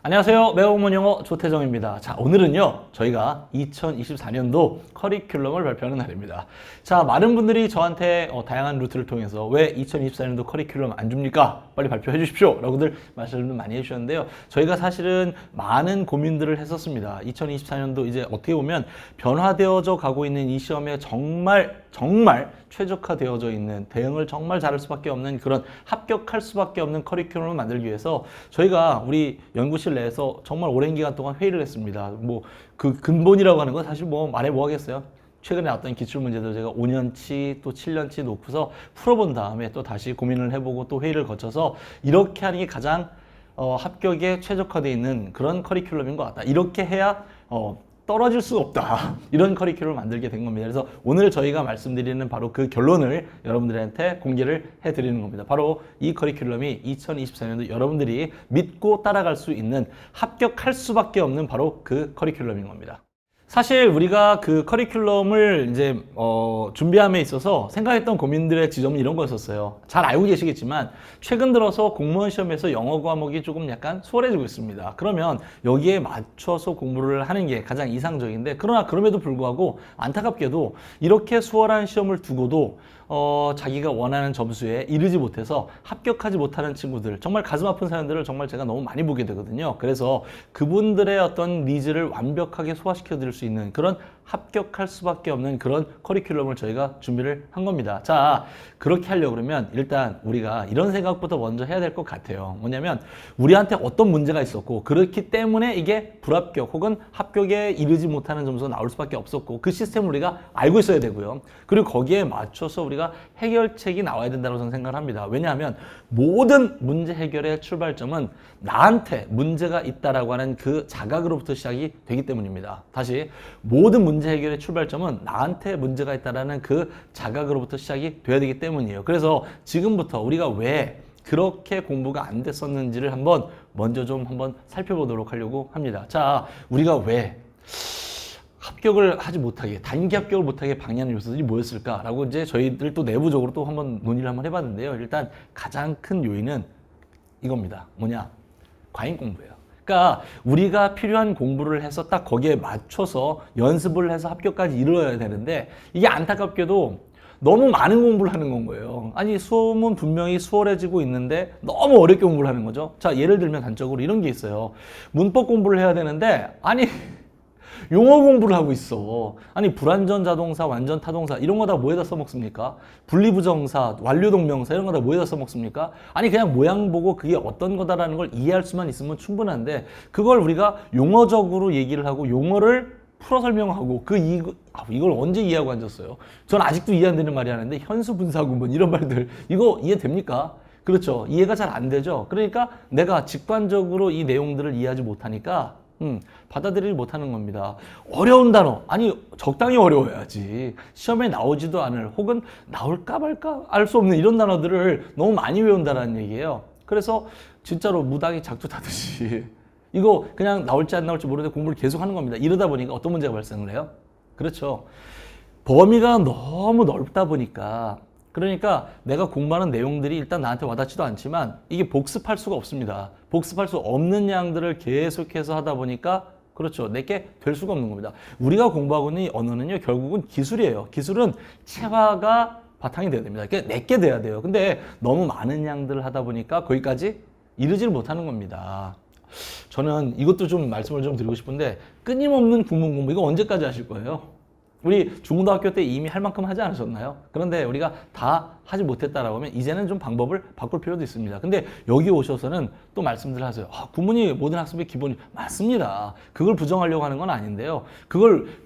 안녕하세요. 매운문 영어 조태정입니다. 자, 오늘은요, 저희가 2024년도 커리큘럼을 발표하는 날입니다. 자, 많은 분들이 저한테 다양한 루트를 통해서 왜 2024년도 커리큘럼 안 줍니까? 빨리 발표해 주십시오. 라고들 말씀을 많이 해주셨는데요. 저희가 사실은 많은 고민들을 했었습니다. 2024년도 이제 어떻게 보면 변화되어져 가고 있는 이 시험에 정말 최적화되어져 있는, 대응을 정말 잘할 수밖에 없는, 그런 합격할 수밖에 없는 커리큘럼을 만들기 위해서 저희가 우리 연구실 내에서 정말 오랜 기간 동안 회의를 했습니다. 뭐 그 근본이라고 하는 건 사실 뭐 말해 뭐 하겠어요. 최근에 나왔던 기출문제들 제가 5년치 또 7년치 놓고서 풀어본 다음에 또 다시 고민을 해보고 또 회의를 거쳐서 이렇게 하는 게 가장 합격에 최적화되어 있는 그런 커리큘럼인 것 같다. 이렇게 해야 떨어질 수가 없다. 이런 커리큘럼을 만들게 된 겁니다. 그래서 오늘 저희가 말씀드리는 바로 그 결론을 여러분들한테 공개를 해드리는 겁니다. 바로 이 커리큘럼이 2024년도 여러분들이 믿고 따라갈 수 있는, 합격할 수밖에 없는 바로 그 커리큘럼인 겁니다. 사실 우리가 그 커리큘럼을 이제 준비함에 있어서 생각했던 고민들의 지점은 이런 거였었어요. 잘 알고 계시겠지만 최근 들어서 공무원 시험에서 영어 과목이 조금 약간 수월해지고 있습니다. 그러면 여기에 맞춰서 공부를 하는 게 가장 이상적인데, 그러나 그럼에도 불구하고 안타깝게도 이렇게 수월한 시험을 두고도 자기가 원하는 점수에 이르지 못해서 합격하지 못하는 친구들, 정말 가슴 아픈 사연들을 정말 제가 너무 많이 보게 되거든요. 그래서 그분들의 어떤 니즈를 완벽하게 소화시켜 드릴 수 있는 그런, 합격할 수밖에 없는 그런 커리큘럼을 저희가 준비를 한 겁니다. 자, 그렇게 하려고 그러면 일단 우리가 이런 생각부터 먼저 해야 될 것 같아요. 뭐냐면 우리한테 어떤 문제가 있었고, 그렇기 때문에 이게 불합격 혹은 합격에 이르지 못하는 점수가 나올 수밖에 없었고, 그 시스템을 우리가 알고 있어야 되고요. 그리고 거기에 맞춰서 우리가 해결책이 나와야 된다고 저는 생각을 합니다. 왜냐하면 모든 문제 해결의 출발점은 나한테 문제가 있다라고 하는 그 자각으로부터 시작이 되기 때문입니다. 다시, 모든 문제 해결의 출발점은 나한테 문제가 있다라는 그 자각으로부터 시작이 돼야 되기 때문이에요. 그래서 지금부터 우리가 왜 그렇게 공부가 안 됐었는지를 먼저 좀 살펴보도록 하려고 합니다. 자, 우리가 왜 합격을 하지 못하게, 단기 합격을 못하게 방해하는 요소들이 뭐였을까라고 이제 저희들 또 내부적으로 또 논의를 해봤는데요. 일단 가장 큰 요인은 이겁니다. 뭐냐? 과잉 공부예요. 그러니까 우리가 필요한 공부를 해서 딱 거기에 맞춰서 연습을 해서 합격까지 이루어야 되는데, 이게 안타깝게도 너무 많은 공부를 하는 건 거예요. 아니, 수험은 분명히 수월해지고 있는데 너무 어렵게 공부를 하는 거죠. 자, 예를 들면 단적으로 이런 게 있어요. 문법 공부를 해야 되는데, 아니 용어 공부를 하고 있어. 아니, 불완전 자동사, 완전 타동사 이런 거 다 뭐에다 써먹습니까? 분리부정사, 완료동명사 이런 거 다 뭐에다 써먹습니까? 아니, 그냥 모양 보고 그게 어떤 거다라는 걸 이해할 수만 있으면 충분한데, 그걸 우리가 용어적으로 얘기를 하고 용어를 풀어 설명하고 이걸 언제 이해하고 앉았어요? 전 아직도 이해 안 되는 말이 하는데, 현수분사구문 이런 말들 이거 이해됩니까? 그렇죠. 이해가 잘 안 되죠. 그러니까 내가 직관적으로 이 내용들을 이해하지 못하니까 받아들이지 못하는 겁니다. 어려운 단어, 아니 적당히 어려워야지. 시험에 나오지도 않을, 혹은 나올까 말까 알 수 없는 이런 단어들을 너무 많이 외운다는 얘기예요. 그래서 진짜로 무당이 작두 타듯이 이거 그냥 나올지 안 나올지 모르는데 공부를 계속 하는 겁니다. 이러다 보니까 어떤 문제가 발생을 해요? 그렇죠. 범위가 너무 넓다 보니까, 그러니까 내가 공부하는 내용들이 일단 나한테 와닿지도 않지만 이게 복습할 수가 없습니다. 복습할 수 없는 양들을 계속해서 하다 보니까, 그렇죠, 내게 될 수가 없는 겁니다. 우리가 공부하고 있는 이 언어는요, 결국은 기술이에요. 기술은 체화가 바탕이 돼야 됩니다. 그러니까 내게 돼야 돼요. 근데 너무 많은 양들을 하다 보니까 거기까지 이르지를 못하는 겁니다. 저는 이것도 좀 말씀을 좀 드리고 싶은데, 끊임없는 국문 공부 이거 언제까지 하실 거예요? 우리 중고등학교 때 이미 할 만큼 하지 않으셨나요? 그런데 우리가 다 하지 못했다라고 하면 이제는 좀 방법을 바꿀 필요도 있습니다. 근데 여기 오셔서는 또 말씀들 하세요. 국문이 모든 학습의 기본이 맞습니다. 그걸 부정하려고 하는 건 아닌데요.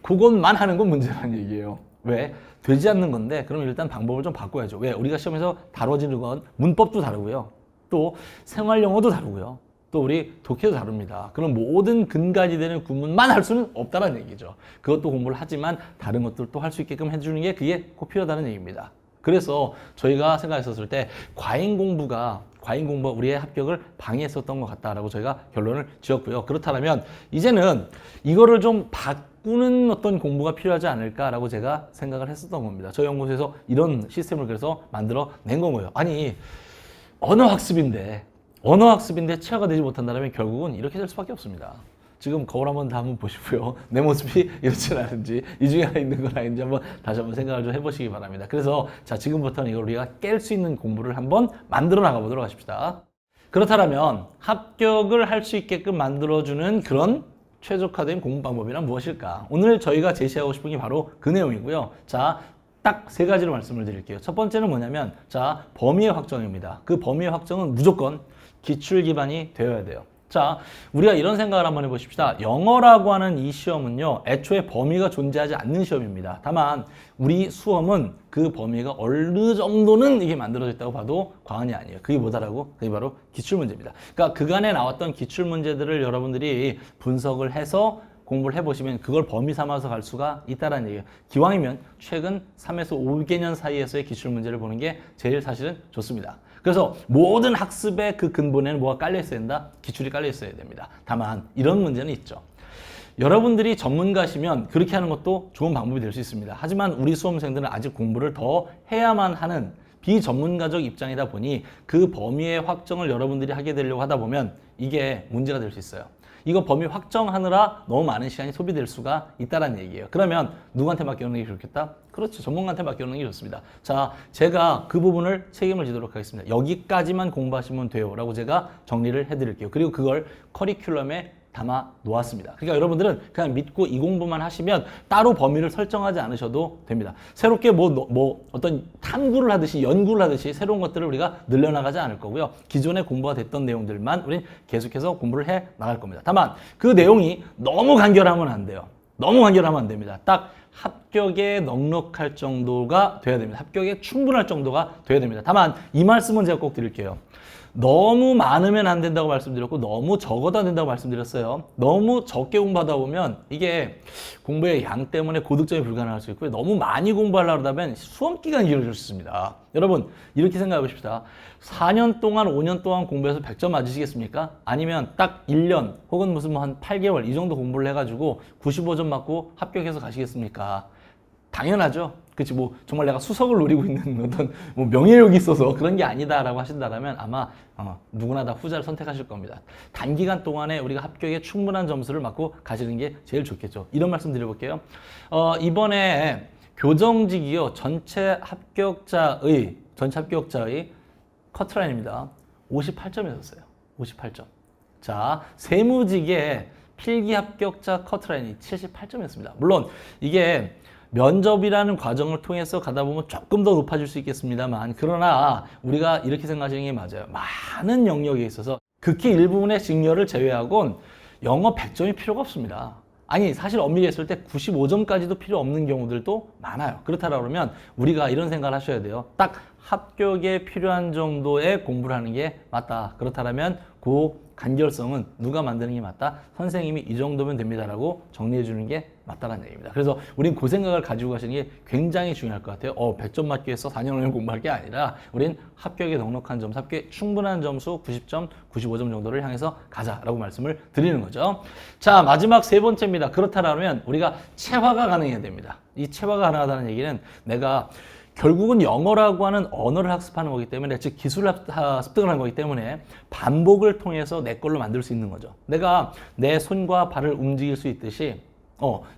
그것만 하는 건 문제라는 얘기예요. 왜? 되지 않는 건데, 그럼 일단 방법을 좀 바꿔야죠. 왜? 우리가 시험에서 다뤄지는 건 문법도 다르고요. 또 생활 영어도 다르고요. 또 우리 독해도 다릅니다. 그럼 모든 근간이 되는 구문만 할 수는 없다는 얘기죠. 그것도 공부를 하지만 다른 것들도 할 수 있게끔 해주는 게, 그게 꼭 필요하다는 얘기입니다. 그래서 저희가 생각했었을 때 과잉 공부가 우리의 합격을 방해했었던 것 같다라고 저희가 결론을 지었고요. 그렇다면 이제는 이거를 좀 바꾸는 어떤 공부가 필요하지 않을까라고 제가 생각을 했었던 겁니다. 저희 연구소에서 이런 시스템을 그래서 만들어 낸 거고요. 아니, 언어 학습인데 언어학습인데 체화가 되지 못한다면 결국은 이렇게 될 수밖에 없습니다. 지금 거울 다 한번 보시고요. 내 모습이 이렇지 않은지, 이 중에 하나 있는 건 아닌지 다시 한번 생각을 좀 해보시기 바랍니다. 그래서 자, 지금부터는 이걸 우리가 깰 수 있는 공부를 한번 만들어 나가보도록 하십시다. 그렇다면 합격을 할 수 있게끔 만들어주는 그런 최적화된 공부 방법이란 무엇일까? 오늘 저희가 제시하고 싶은 게 바로 그 내용이고요. 자, 딱 세 가지로 말씀을 드릴게요. 첫 번째는 뭐냐면, 자, 범위의 확정입니다. 그 범위의 확정은 무조건 기출 기반이 되어야 돼요. 자, 우리가 이런 생각을 한번 해보십시다. 영어라고 하는 이 시험은요, 애초에 범위가 존재하지 않는 시험입니다. 다만 우리 수험은 그 범위가 어느 정도는 이게 만들어졌다고 봐도 과언이 아니에요. 그게 뭐다라고? 그게 바로 기출문제입니다. 그러니까 그간에 나왔던 기출문제들을 여러분들이 분석을 해서 공부를 해보시면 그걸 범위 삼아서 갈 수가 있다는 얘기예요. 기왕이면 최근 3에서 5개년 사이에서의 기출문제를 보는 게 제일 사실은 좋습니다. 그래서 모든 학습의 그 근본에는 뭐가 깔려 있어야 된다? 기출이 깔려 있어야 됩니다. 다만 이런 문제는 있죠. 여러분들이 전문가시면 그렇게 하는 것도 좋은 방법이 될 수 있습니다. 하지만 우리 수험생들은 아직 공부를 더 해야만 하는 비전문가적 입장이다 보니 그 범위의 확정을 여러분들이 하게 되려고 하다 보면 이게 문제가 될 수 있어요. 이거 범위 확정하느라 너무 많은 시간이 소비될 수가 있다는 얘기예요. 그러면 누구한테 맡겨놓는 게 좋겠다? 그렇죠. 전문가한테 맡겨놓는 게 좋습니다. 자, 제가 그 부분을 책임을 지도록 하겠습니다. 여기까지만 공부하시면 돼요 라고 제가 정리를 해드릴게요. 그리고 그걸 커리큘럼에 담아 놓았습니다. 그러니까 여러분들은 그냥 믿고 이 공부만 하시면 따로 범위를 설정하지 않으셔도 됩니다. 새롭게 어떤 탐구를 하듯이 연구를 하듯이 새로운 것들을 우리가 늘려나가지 않을 거고요. 기존에 공부가 됐던 내용들만 우린 계속해서 공부를 해 나갈 겁니다. 다만 그 내용이 너무 간결하면 안 돼요. 너무 간결하면 안 됩니다. 딱 합격에 넉넉할 정도가 돼야 됩니다. 합격에 충분할 정도가 돼야 됩니다. 다만 이 말씀은 제가 꼭 드릴게요. 너무 많으면 안 된다고 말씀드렸고 너무 적어도 안 된다고 말씀드렸어요. 너무 적게 공부하다 보면 이게 공부의 양 때문에 고득점이 불가능할 수 있고요. 너무 많이 공부하려고 하면 수험 기간이 길어질 수 있습니다. 여러분 이렇게 생각해 보십시다. 4년 동안 5년 동안 공부해서 100점 맞으시겠습니까? 아니면 딱 1년 혹은 무슨 한 8개월 이 정도 공부를 해가지고 95점 맞고 합격해서 가시겠습니까? 당연하죠. 그치, 정말 내가 수석을 노리고 있는 어떤 명예욕이 있어서 그런 게 아니다라고 하신다면 아마 누구나 다 후자를 선택하실 겁니다. 단기간 동안에 우리가 합격에 충분한 점수를 맞고 가시는 게 제일 좋겠죠. 이런 말씀 드려볼게요. 이번에 교정직이요. 전체 합격자의 커트라인입니다. 58점이었어요. 58점. 자, 세무직의 필기 합격자 커트라인이 78점이었습니다. 물론 이게 면접이라는 과정을 통해서 가다 보면 조금 더 높아질 수 있겠습니다만, 그러나 우리가 이렇게 생각하시는 게 맞아요. 많은 영역에 있어서 극히 일부분의 직렬을 제외하고는 영어 100점이 필요가 없습니다. 아니, 사실 엄밀히 했을 때 95점까지도 필요 없는 경우들도 많아요. 그렇다고 그러면 우리가 이런 생각을 하셔야 돼요. 딱 합격에 필요한 정도의 공부를 하는 게 맞다. 그렇다면 그 간결성은 누가 만드는 게 맞다? 선생님이 이 정도면 됩니다라고 정리해 주는 게 맞다는 얘기입니다. 그래서 우린 그 생각을 가지고 가시는 게 굉장히 중요할 것 같아요. 100점 맞기 위해서 4년 5년 공부할 게 아니라 우린 합격에 넉넉한 점수, 합격에 충분한 점수 90점, 95점 정도를 향해서 가자라고 말씀을 드리는 거죠. 자, 마지막 세 번째입니다. 그렇다면 우리가 체화가 가능해야 됩니다. 이 체화가 가능하다는 얘기는 내가 결국은 영어라고 하는 언어를 학습하는 거기 때문에, 즉 기술을 습득을 하는 거기 때문에 반복을 통해서 내 걸로 만들 수 있는 거죠. 내가 내 손과 발을 움직일 수 있듯이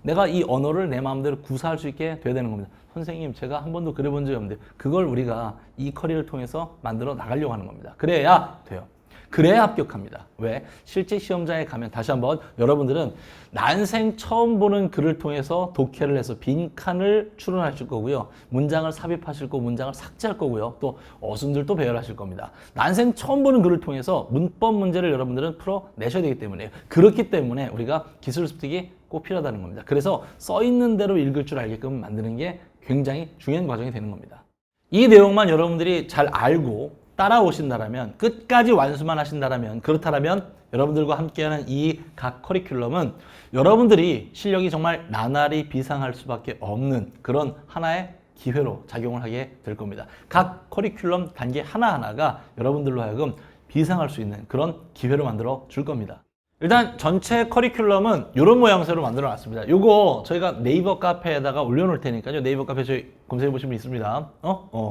내가 이 언어를 내 마음대로 구사할 수 있게 돼야 되는 겁니다. 선생님, 제가 한 번도 그래본 적이 없는데 그걸 우리가 이 커리를 통해서 만들어 나가려고 하는 겁니다. 그래야 돼요. 그래야 합격합니다. 왜? 실제 시험장에 가면 다시 한번 여러분들은 난생 처음 보는 글을 통해서 독해를 해서 빈칸을 추론하실 거고요. 문장을 삽입하실 거고 문장을 삭제할 거고요. 또 어순들도 배열하실 겁니다. 난생 처음 보는 글을 통해서 문법 문제를 여러분들은 풀어내셔야 되기 때문에, 그렇기 때문에 우리가 기술 습득이 꼭 필요하다는 겁니다. 그래서 써 있는 대로 읽을 줄 알게끔 만드는 게 굉장히 중요한 과정이 되는 겁니다. 이 내용만 여러분들이 잘 알고 따라오신다라면, 끝까지 완수만 하신다라면, 그렇다면 여러분들과 함께하는 이 각 커리큘럼은 여러분들이 실력이 정말 나날이 비상할 수밖에 없는 그런 하나의 기회로 작용을 하게 될 겁니다. 각 커리큘럼 단계 하나하나가 여러분들로 하여금 비상할 수 있는 그런 기회로 만들어 줄 겁니다. 일단 전체 커리큘럼은 이런 모양새로 만들어 놨습니다. 요거 저희가 네이버 카페에다가 올려놓을 테니까요. 네이버 카페 저희 검색해 보시면 있습니다.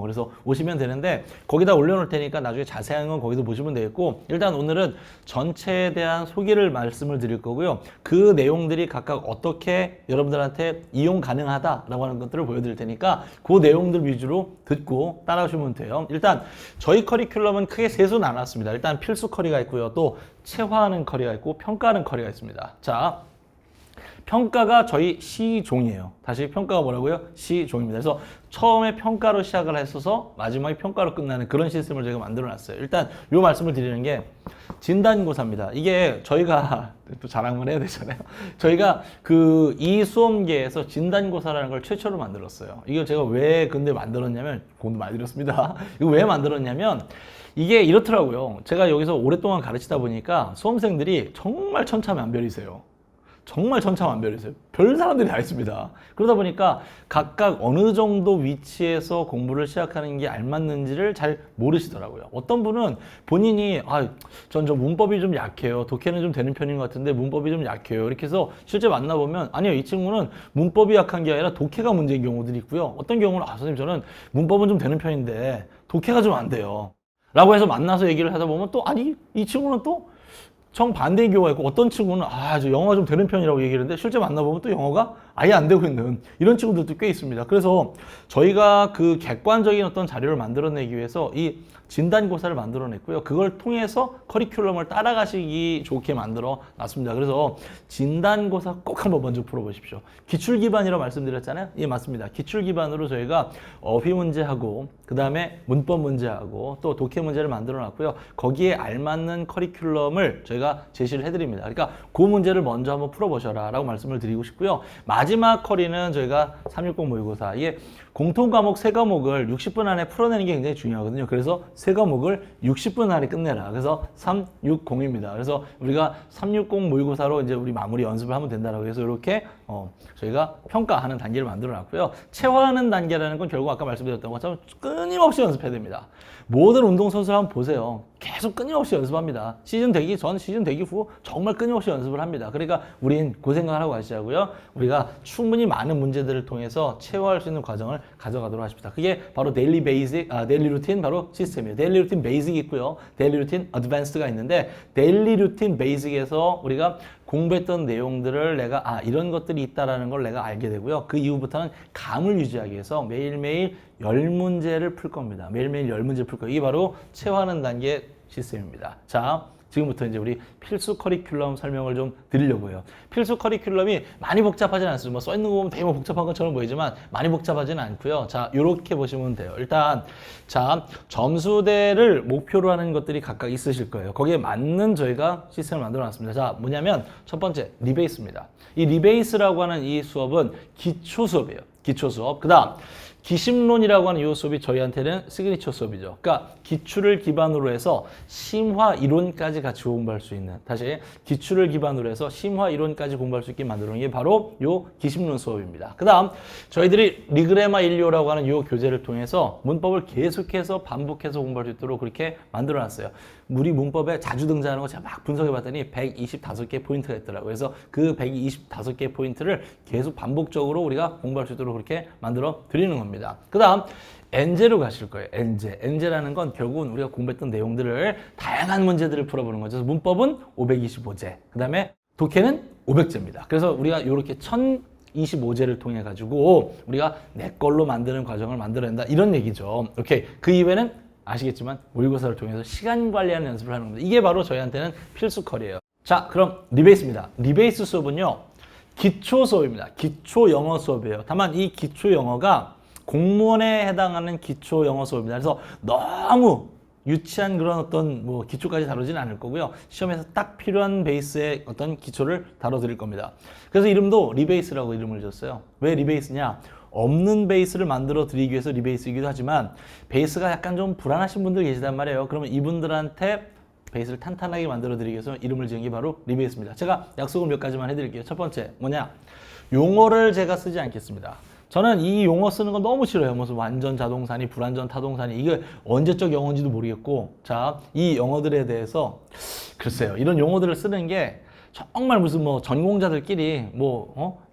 그래서 오시면 되는데 거기다 올려놓을 테니까 나중에 자세한 건 거기서 보시면 되겠고 일단 오늘은 전체에 대한 소개를 말씀을 드릴 거고요. 그 내용들이 각각 어떻게 여러분들한테 이용 가능하다라고 하는 것들을 보여드릴 테니까 그 내용들 위주로 듣고 따라오시면 돼요. 일단 저희 커리큘럼은 크게 세 수 나눴습니다. 일단 필수 커리가 있고요. 또 체화하는 커리가 있고 평가하는 커리가 있습니다. 자, 평가가 저희 C종이에요. 다시 평가가 뭐라고요? C종입니다. 그래서 처음에 평가로 시작을 했어서 마지막에 평가로 끝나는 그런 시스템을 저희가 만들어 놨어요. 일단 이 말씀을 드리는 게 진단고사입니다. 이게 저희가 또 자랑을 해야 되잖아요. 저희가 그 이 수험계에서 진단고사라는 걸 최초로 만들었어요. 이걸 제가 왜 근데 만들었냐면 공도 많이 들었습니다. 이거 왜 만들었냐면 이게 이렇더라고요. 제가 여기서 오랫동안 가르치다 보니까 수험생들이 정말 천차만별이세요. 정말 천차만별이세요. 별 사람들이 다 있습니다. 그러다 보니까 각각 어느 정도 위치에서 공부를 시작하는 게 알맞는지를 잘 모르시더라고요. 어떤 분은 본인이 전 좀 문법이 좀 약해요. 독해는 좀 되는 편인 것 같은데 문법이 좀 약해요. 이렇게 해서 실제 만나보면 아니요, 이 친구는 문법이 약한 게 아니라 독해가 문제인 경우들이 있고요. 어떤 경우는 선생님 저는 문법은 좀 되는 편인데 독해가 좀 안 돼요. 라고 해서 만나서 얘기를 하다 보면 또 아니 이 친구는 또 정반대의 경우가 있고 어떤 친구는 저 영어가 좀 되는 편이라고 얘기를 했는데 실제 만나보면 또 영어가 아예 안 되고 있는 이런 친구들도 꽤 있습니다. 그래서 저희가 그 객관적인 어떤 자료를 만들어내기 위해서 이 진단고사를 만들어냈고요. 그걸 통해서 커리큘럼을 따라가시기 좋게 만들어 놨습니다. 그래서 진단고사 꼭 한번 먼저 풀어보십시오. 기출기반이라고 말씀드렸잖아요. 예, 맞습니다. 기출기반으로 저희가 어휘 문제하고 그 다음에 문법 문제하고 또 독해 문제를 만들어 놨고요. 거기에 알맞는 커리큘럼을 저희가 제시를 해드립니다. 그러니까 그 문제를 먼저 한번 풀어보셔라 라고 말씀을 드리고 싶고요. 마지막 커리는 저희가 360 모의고사, 이게 공통과목 3과목을 60분 안에 풀어내는 게 굉장히 중요하거든요. 그래서 3과목을 60분 안에 끝내라. 그래서 360입니다. 그래서 우리가 360 모의고사로 이제 우리 마무리 연습을 하면 된다라고 해서 이렇게 저희가 평가하는 단계를 만들어 놨고요. 체화하는 단계라는 건 결국 아까 말씀드렸던 것처럼 끊임없이 연습해야 됩니다. 모든 운동선수를 한번 보세요. 계속 끊임없이 연습합니다. 시즌 되기 전, 시즌 되기 후 정말 끊임없이 연습을 합니다. 그러니까 우린 그 생각을 하고 가시자고요. 우리가 충분히 많은 문제들을 통해서 체화할 수 있는 과정을 가져가도록 하십니다. 그게 바로 데일리 베이직, 데일리 루틴 바로 시스템이에요. 데일리 루틴 베이직이 있고요. 데일리 루틴 어드밴스드가 있는데 데일리 루틴 베이직에서 우리가 공부했던 내용들을 내가 이런 것들이 있다라는 걸 내가 알게 되고요. 그 이후부터는 감을 유지하기 위해서 매일매일 10문제를 풀 겁니다. 매일매일 10문제 풀 거예요. 이게 바로 체화하는 단계 시스템입니다. 자, 지금부터 이제 우리 필수 커리큘럼 설명을 좀 드리려고 해요. 필수 커리큘럼이 많이 복잡하진 않습니다. 써 있는 거 보면 되게 복잡한 것처럼 보이지만 많이 복잡하지는 않고요. 자, 이렇게 보시면 돼요. 일단 자, 점수대를 목표로 하는 것들이 각각 있으실 거예요. 거기에 맞는 저희가 시스템을 만들어 놨습니다. 자, 뭐냐면 첫 번째 리베이스입니다. 이 리베이스라고 하는 이 수업은 기초 수업이에요. 기초 수업. 그다음 기심론이라고 하는 이 수업이 저희한테는 시그니처 수업이죠. 그러니까 기출을 기반으로 해서 심화 이론까지 같이 공부할 수 있는, 다시 기출을 기반으로 해서 심화 이론까지 공부할 수 있게 만드는 게 바로 이 기심론 수업입니다. 그 다음 저희들이 리그레마 일리오라고 하는 이 교재를 통해서 문법을 계속해서 반복해서 공부할 수 있도록 그렇게 만들어놨어요. 우리 문법에 자주 등장하는 거 제가 막 분석해봤더니 125개 포인트가 있더라고요. 그래서 그 125개 포인트를 계속 반복적으로 우리가 공부할 수 있도록 그렇게 만들어 드리는 겁니다. 그 다음 엔제로 가실 거예요. 엔제라는 건 결국은 우리가 공부했던 내용들을 다양한 문제들을 풀어보는 거죠. 그래서 문법은 525제, 그 다음에 독해는 500제입니다. 그래서 우리가 이렇게 1025제를 통해 가지고 우리가 내 걸로 만드는 과정을 만들어낸다, 이런 얘기죠. 오케이. 그 이외에는 아시겠지만 모의고사를 통해서 시간 관리하는 연습을 하는 겁니다. 이게 바로 저희한테는 필수 컬이에요. 자, 그럼 리베이스입니다. 리베이스 수업은요, 기초 수업입니다. 기초 영어 수업이에요. 다만 이 기초 영어가 공무원에 해당하는 기초 영어 수업입니다. 그래서 너무 유치한 그런 어떤 뭐 기초까지 다루지는 않을 거고요. 시험에서 딱 필요한 베이스의 어떤 기초를 다뤄드릴 겁니다. 그래서 이름도 리베이스라고 이름을 줬어요. 왜 리베이스냐? 없는 베이스를 만들어 드리기 위해서 리베이스이기도 하지만 베이스가 약간 좀 불안하신 분들 계시단 말이에요. 그러면 이분들한테 베이스를 탄탄하게 만들어 드리기 위해서 이름을 지은 게 바로 리베이스입니다. 제가 약속을 몇 가지만 해드릴게요. 첫 번째 뭐냐? 용어를 제가 쓰지 않겠습니다. 저는 이 용어 쓰는 거 너무 싫어요. 무슨 완전 자동사니 불완전 타동사니, 이게 언제적 영어인지도 모르겠고, 자, 이 영어들에 대해서 글쎄요, 이런 용어들을 쓰는 게 정말 무슨 뭐 전공자들끼리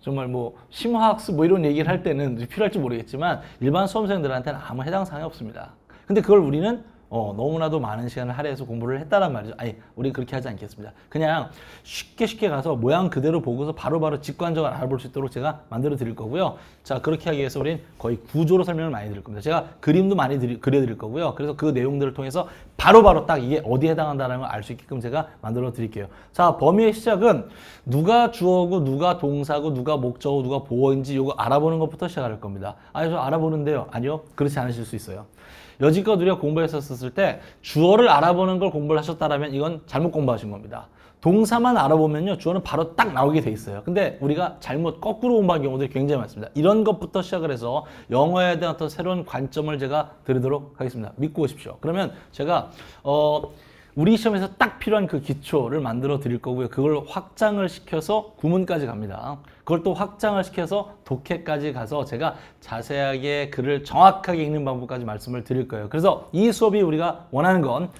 정말 뭐 심화학습 뭐 이런 얘기를 할 때는 필요할지 모르겠지만 일반 수험생들한테는 아무 해당 사항이 없습니다. 근데 그걸 우리는 너무나도 많은 시간을 할애해서 공부를 했다란 말이죠. 아니, 우리 그렇게 하지 않겠습니다. 그냥 쉽게 가서 모양 그대로 보고서 바로바로 직관적으로 알아볼 수 있도록 제가 만들어 드릴 거고요. 자, 그렇게 하기 위해서 우리는 거의 구조로 설명을 많이 드릴 겁니다. 제가 그림도 많이 그려 드릴 거고요. 그래서 그 내용들을 통해서 바로바로 딱 이게 어디에 해당한다는 걸 알 수 있게끔 제가 만들어 드릴게요. 자, 범위의 시작은 누가 주어고 누가 동사고 누가 목적어 누가 보어인지 이거 알아보는 것부터 시작할 겁니다. 저 알아보는데요. 아니요. 그렇지 않으실 수 있어요. 여지껏 우리가 공부했었을 때 주어를 알아보는 걸 공부를 하셨다면 이건 잘못 공부하신 겁니다. 동사만 알아보면요, 주어는 바로 딱 나오게 돼 있어요. 근데 우리가 잘못 거꾸로 공부한 경우들이 굉장히 많습니다. 이런 것부터 시작을 해서 영어에 대한 어떤 새로운 관점을 제가 드리도록 하겠습니다. 믿고 오십시오. 그러면 제가 우리 시험에서 딱 필요한 그 기초를 만들어 드릴 거고요. 그걸 확장을 시켜서 구문까지 갑니다. 그걸 또 확장을 시켜서 독해까지 가서 제가 자세하게 글을 정확하게 읽는 방법까지 말씀을 드릴 거예요. 그래서 이 수업이 우리가 원하는 건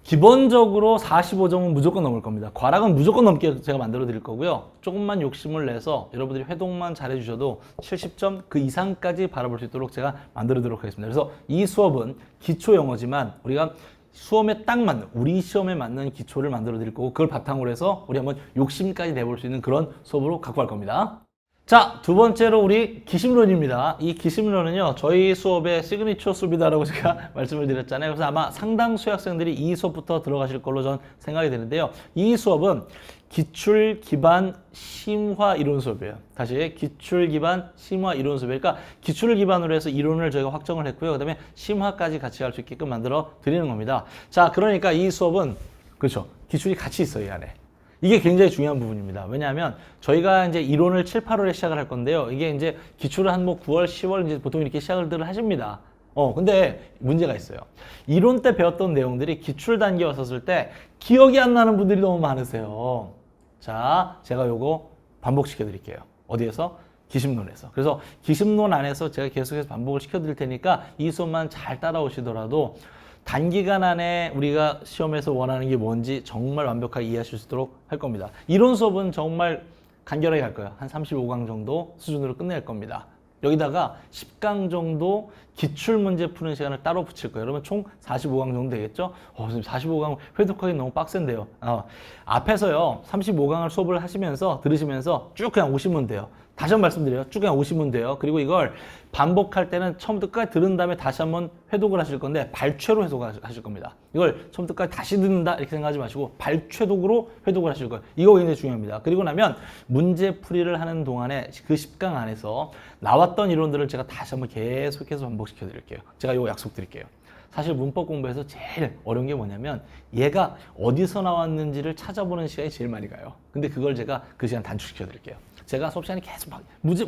기본적으로 45점은 무조건 넘을 겁니다. 과락은 무조건 넘게 제가 만들어 드릴 거고요. 조금만 욕심을 내서 여러분들이 회독만 잘 해주셔도 70점 그 이상까지 바라볼 수 있도록 제가 만들어 드리도록 하겠습니다. 그래서 이 수업은 기초 영어지만 우리가 수험에 딱 맞는, 우리 시험에 맞는 기초를 만들어 드릴 거고 그걸 바탕으로 해서 우리 한번 욕심까지 내볼 수 있는 그런 수업으로 갖고 갈 겁니다. 자, 두 번째로 우리 기심론입니다. 이 기심론은요, 저희 수업의 시그니처 수업이다라고 제가 말씀을 드렸잖아요. 그래서 아마 상당수 학생들이 이 수업부터 들어가실 걸로 전 생각이 되는데요. 이 수업은 기출 기반 심화 이론 수업이에요. 다시 기출 기반 심화 이론 수업이에요. 그러니까 기출을 기반으로 해서 이론을 저희가 확정을 했고요. 그다음에 심화까지 같이 갈 수 있게끔 만들어 드리는 겁니다. 자, 그러니까 이 수업은 그렇죠. 기출이 같이 있어요, 이 안에. 이게 굉장히 중요한 부분입니다. 왜냐하면 저희가 이제 이론을 7, 8월에 시작을 할 건데요. 이게 이제 기출을 한 뭐 9월, 10월 이제 보통 이렇게 시작을 하십니다. 근데 문제가 있어요. 이론 때 배웠던 내용들이 기출 단계에 왔었을 때 기억이 안 나는 분들이 너무 많으세요. 자, 제가 요거 반복시켜 드릴게요. 어디에서? 기심론에서. 그래서 기심론 안에서 제가 계속해서 반복을 시켜 드릴 테니까 이 수업만 잘 따라오시더라도 단기간 안에 우리가 시험에서 원하는 게 뭔지 정말 완벽하게 이해하실 수 있도록 할 겁니다. 이론 수업은 정말 간결하게 갈 거예요. 한 35강 정도 수준으로 끝낼 겁니다. 여기다가 10강 정도 기출문제 푸는 시간을 따로 붙일 거예요. 그러면 총 45강 정도 되겠죠? 선생님 45강 회독하기 너무 빡센데요. 앞에서요 35강을 수업을 하시면서 들으시면서 쭉 그냥 오시면 돼요. 다시 한번 말씀드려요. 쭉 그냥 오시면 돼요. 그리고 이걸 반복할 때는 처음부터 끝까지 들은 다음에 다시 한번 회독을 하실 건데 발췌로 회독하실 겁니다. 이걸 처음부터 끝까지 다시 듣는다 이렇게 생각하지 마시고 발췌독으로 회독을 하실 거예요. 이거 굉장히 중요합니다. 그리고 나면 문제풀이를 하는 동안에 그 10강 안에서 나왔던 이론들을 제가 다시 한번 계속해서 반복시켜 드릴게요. 제가 이거 약속 드릴게요. 사실 문법 공부에서 제일 어려운 게 뭐냐면 얘가 어디서 나왔는지를 찾아보는 시간이 제일 많이 가요. 근데 그걸 제가 그 시간 단축시켜 드릴게요. 제가 수업 시간에 계속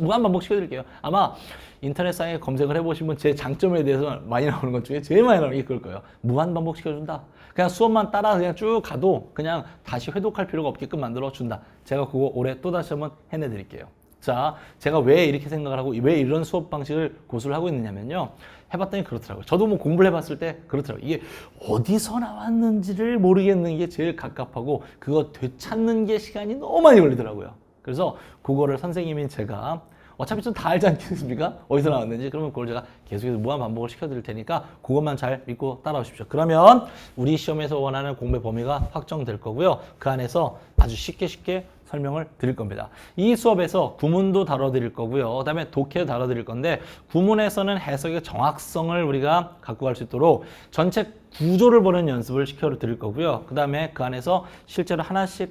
무한 반복시켜 드릴게요. 아마 인터넷상에 검색을 해보시면 제 장점에 대해서 많이 나오는 것 중에 제일 많이 나오는 게 그럴 거예요. 무한 반복시켜준다. 그냥 수업만 따라 그냥 쭉 가도 그냥 다시 회독할 필요가 없게끔 만들어준다. 제가 그거 올해 또다시 한번 해내드릴게요. 자, 제가 왜 이렇게 생각을 하고 왜 이런 수업 방식을 고수를 하고 있느냐면요. 해봤더니 그렇더라고요. 저도 뭐 공부를 해봤을 때 그렇더라고요. 이게 어디서 나왔는지를 모르겠는 게 제일 갑갑하고 그거 되찾는 게 시간이 너무 많이 걸리더라고요. 그래서 그거를 선생님인 제가 어차피 좀 다 알지 않겠습니까? 어디서 나왔는지. 그러면 그걸 제가 계속해서 무한 반복을 시켜드릴 테니까 그것만 잘 믿고 따라오십시오. 그러면 우리 시험에서 원하는 공부의 범위가 확정될 거고요. 그 안에서 아주 쉽게 설명을 드릴 겁니다. 이 수업에서 구문도 다뤄드릴 거고요. 그 다음에 독해도 다뤄드릴 건데 구문에서는 해석의 정확성을 우리가 갖고 갈 수 있도록 전체 구조를 보는 연습을 시켜 드릴 거고요. 그 다음에 그 안에서 실제로 하나씩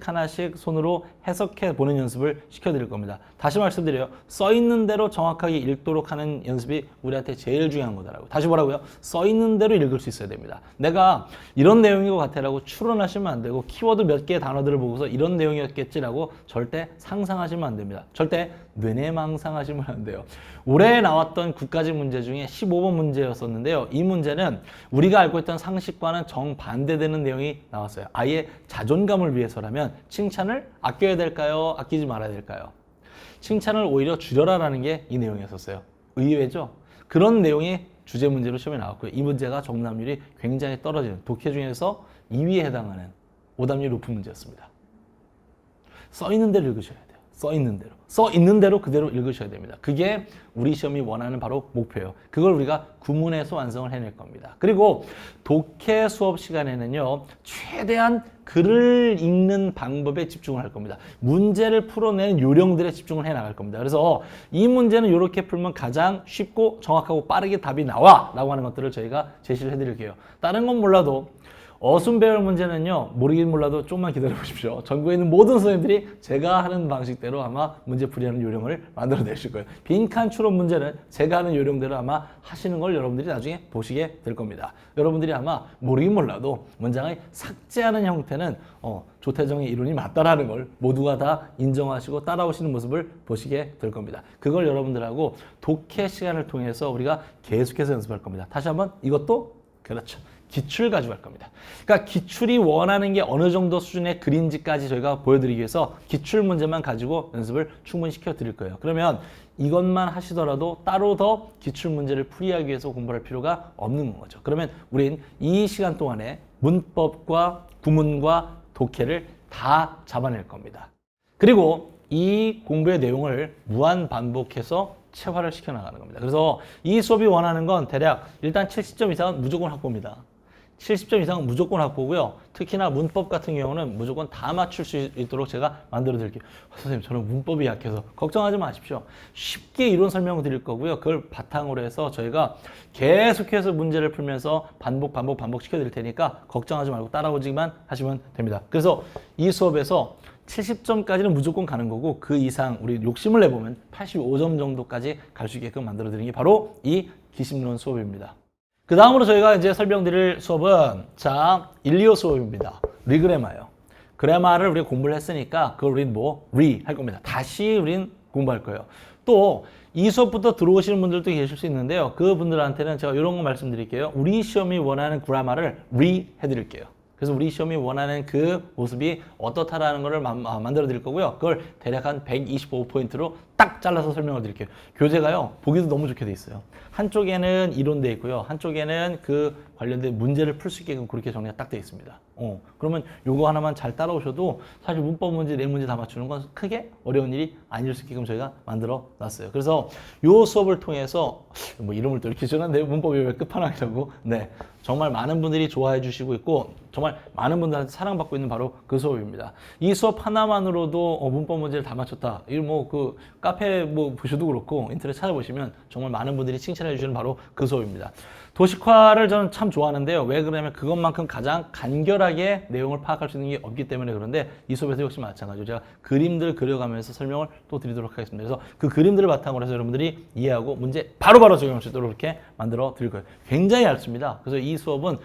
손으로 해석해 보는 연습을 시켜 드릴 겁니다. 다시 말씀드려요. 써 있는 대로 정확하게 읽도록 하는 연습이 우리한테 제일 중요한 거다라고. 다시 뭐라고요? 써 있는 대로 읽을 수 있어야 됩니다. 내가 이런 내용인 것 같아라고 추론하시면 안 되고 키워드 몇 개의 단어들을 보고서 이런 내용이었겠지라고 절대 상상하시면 안 됩니다. 절대 뇌내망상하시면 안 돼요. 올해 나왔던 국가직 문제 중에 15번 문제였었는데요. 이 문제는 우리가 알고 있던 상식과는 정반대되는 내용이 나왔어요. 아예 자존감을 위해서라면 칭찬을 아껴야 될까요? 아끼지 말아야 될까요? 칭찬을 오히려 줄여라라는 게 이 내용이었었어요. 의외죠? 그런 내용이 주제 문제로 시험에 나왔고요. 이 문제가 정답률이 굉장히 떨어지는 독해 중에서 2위에 해당하는 오답률이 높은 문제였습니다. 써 있는 대로 읽으셔야 돼요. 써 있는 대로. 써 있는 대로 그대로 읽으셔야 됩니다. 그게 우리 시험이 원하는 바로 목표예요. 그걸 우리가 구문에서 완성을 해낼 겁니다. 그리고 독해 수업 시간에는요, 최대한 글을 읽는 방법에 집중을 할 겁니다. 문제를 풀어내는 요령들에 집중을 해 나갈 겁니다. 그래서 이 문제는 이렇게 풀면 가장 쉽고 정확하고 빠르게 답이 나와! 라고 하는 것들을 저희가 제시를 해드릴게요. 다른 건 몰라도 어순 배열 문제는요, 모르긴 몰라도 조금만 기다려 보십시오. 전국에 있는 모든 선생님들이 제가 하는 방식대로 아마 문제 풀이하는 요령을 만들어 내실 거예요. 빈칸 추론 문제는 제가 하는 요령대로 아마 하시는 걸 여러분들이 나중에 보시게 될 겁니다. 여러분들이 아마 모르긴 몰라도 문장을 삭제하는 형태는 조태정의 이론이 맞다라는 걸 모두가 다 인정하시고 따라오시는 모습을 보시게 될 겁니다. 그걸 여러분들하고 독해 시간을 통해서 우리가 계속해서 연습할 겁니다. 다시 한번 이것도 그렇죠. 기출 가지고 할 겁니다. 그러니까 기출이 원하는 게 어느 정도 수준의 글인지까지 저희가 보여드리기 위해서 기출 문제만 가지고 연습을 충분히 시켜 드릴 거예요. 그러면 이것만 하시더라도 따로 더 기출 문제를 풀이하기 위해서 공부할 필요가 없는 거죠. 그러면 우린 이 시간 동안에 문법과 구문과 독해를 다 잡아낼 겁니다. 그리고 이 공부의 내용을 무한 반복해서 체화를 시켜나가는 겁니다. 그래서 이 수업이 원하는 건 대략 일단 70점 이상은 무조건 확보입니다. 70점 이상은 무조건 확보고요. 특히나 문법 같은 경우는 무조건 다 맞출 수 있도록 제가 만들어 드릴게요. 선생님, 저는 문법이 약해서 걱정하지 마십시오. 쉽게 이론 설명을 드릴 거고요. 그걸 바탕으로 해서 저희가 계속해서 문제를 풀면서 반복 시켜 드릴 테니까 걱정하지 말고 따라오기만 하시면 됩니다. 그래서 이 수업에서 70점까지는 무조건 가는 거고 그 이상 우리 욕심을 내보면 85점 정도까지 갈 수 있게끔 만들어 드리는 게 바로 이 기심론 수업입니다. 그 다음으로 저희가 이제 설명드릴 수업은 1, 2호 수업입니다. 리그레마예요. 그래마를 우리가 공부를 했으니까 그걸 우린 할 겁니다. 다시 우린 공부할 거예요. 또 이 수업부터 들어오시는 분들도 계실 수 있는데요. 그분들한테는 제가 이런 거 말씀드릴게요. 우리 시험이 원하는 그래마를 해드릴게요. 그래서 우리 시험이 원하는 그 모습이 어떻다라는 거를 만들어 드릴 거고요. 그걸 대략 한 125포인트로 딱 잘라서 설명을 드릴게요. 교재가요, 보기도 너무 좋게 돼 있어요. 한쪽에는 이론 돼 있고요. 한쪽에는 그 관련된 문제를 풀 수 있게끔 그렇게 정리가 딱 돼 있습니다. 그러면 요거 하나만 잘 따라오셔도 사실 문법 문제, 내 문제 다 맞추는 건 크게 어려운 일이 아닐 수 있게끔 저희가 만들어 놨어요. 그래서 요 수업을 통해서 이름을 또 이렇게 지었는데 문법이 왜 끝판왕이라고? 네. 정말 많은 분들이 좋아해 주시고 있고 정말 많은 분들한테 사랑받고 있는 바로 그 수업입니다. 이 수업 하나만으로도 문법 문제를 다 맞췄다. 이 그 카페 보셔도 그렇고 인터넷 찾아보시면 정말 많은 분들이 칭찬해 주시는 바로 그 수업입니다. 도식화를 저는 참 좋아하는데요. 왜 그러냐면 그것만큼 가장 간결하게 내용을 파악할 수 있는 게 없기 때문에 그런데 이 수업에서 역시 마찬가지로 제가 그림들 그려가면서 설명을 또 드리도록 하겠습니다. 그래서 그 그림들을 바탕으로 해서 여러분들이 이해하고 문제 바로바로 적용할 수 있도록 이렇게 만들어 드릴 거예요. 굉장히 얇습니다. 그래서 이 수업은